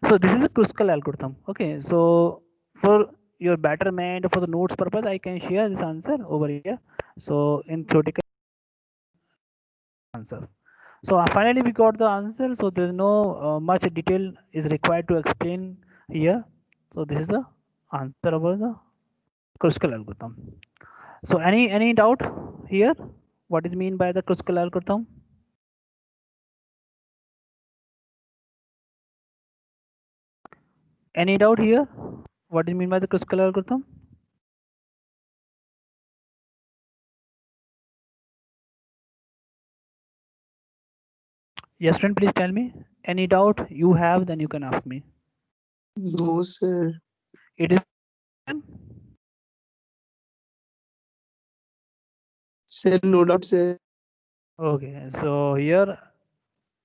so this is a Kruskal algorithm. Okay, so for your betterment, for the notes purpose, I can share this answer over here. So in theoretical answer. So finally we got the answer. So there's no much detail is required to explain here. So this is the answer about the Kruskal algorithm. So any doubt here? What is mean by the Kruskal algorithm? Any doubt here? What is mean by the Kruskal algorithm? Yes, friend, please tell me. Any doubt you have, then you can ask me. No, sir. It is. Sir, no doubt, sir. Okay, so here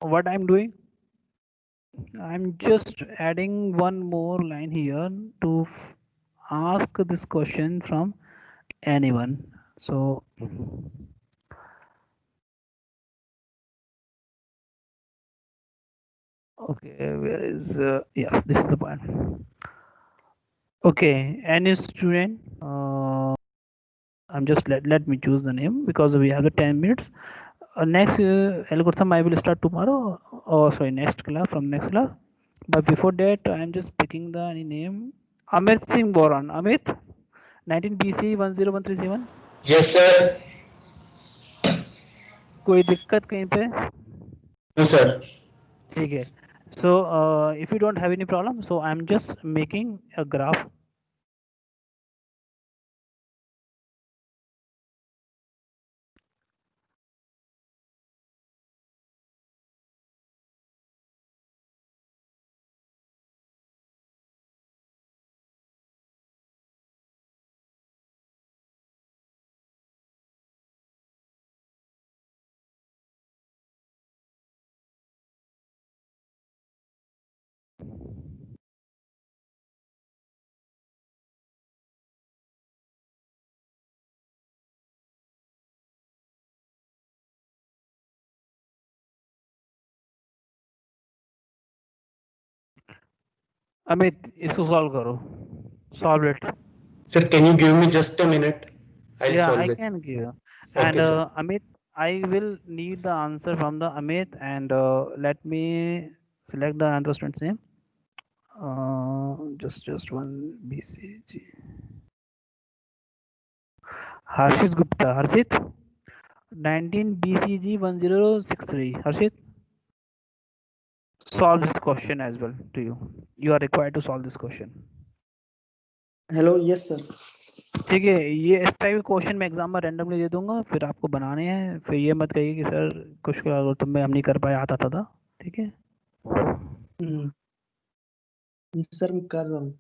what I'm doing, I'm just adding one more line here to ask this question from anyone. So okay, where is yes, this is the point. Okay, any student, I'm just let me choose the name because we have the 10 minutes. Next algorithm I will start tomorrow, or sorry, next class, from next class. But before that, I'm just picking the any name. Amit Singh Boran. Amit, 19 BC 10137. Yes, sir. कोई दिक्कत कहीं पे? No, sir. ठीक है. So if you don't have any problem, so I'm just making a graph. Amit, इसको solve करो. Solve it. Sir, can you give me just a minute? I'll Yeah, solve I it. can give. Okay, And sir. Amit, I will need the answer from the Amit, and let me select the answer student's name. Just one BCG. Harshit Gupta. Harshit, 19 BCG 1063. Harshit, solve this question as well to you. You are required to solve this question. Hello yes sir. ठीक है, ये इस type के question मैं exam में randomly दे दूंगा, फिर आपको बनाने हैं, फिर ये मत कहिए कि सर कुछ तुम में हम नहीं कर पाए, आता था. ठीक है. सर मैं कर रहा हूँ.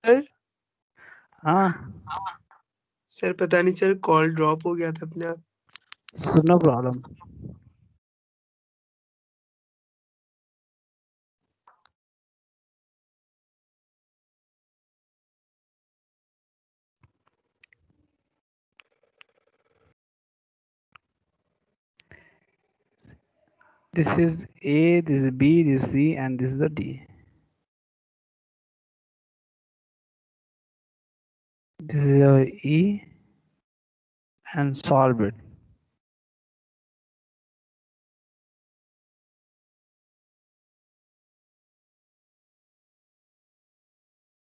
सर. हाँ सर पता नहीं सर, कॉल ड्रॉप हो गया था अपने आप. No problem. This is A, this is B, this is C, and this is the D. This is E, and solve it.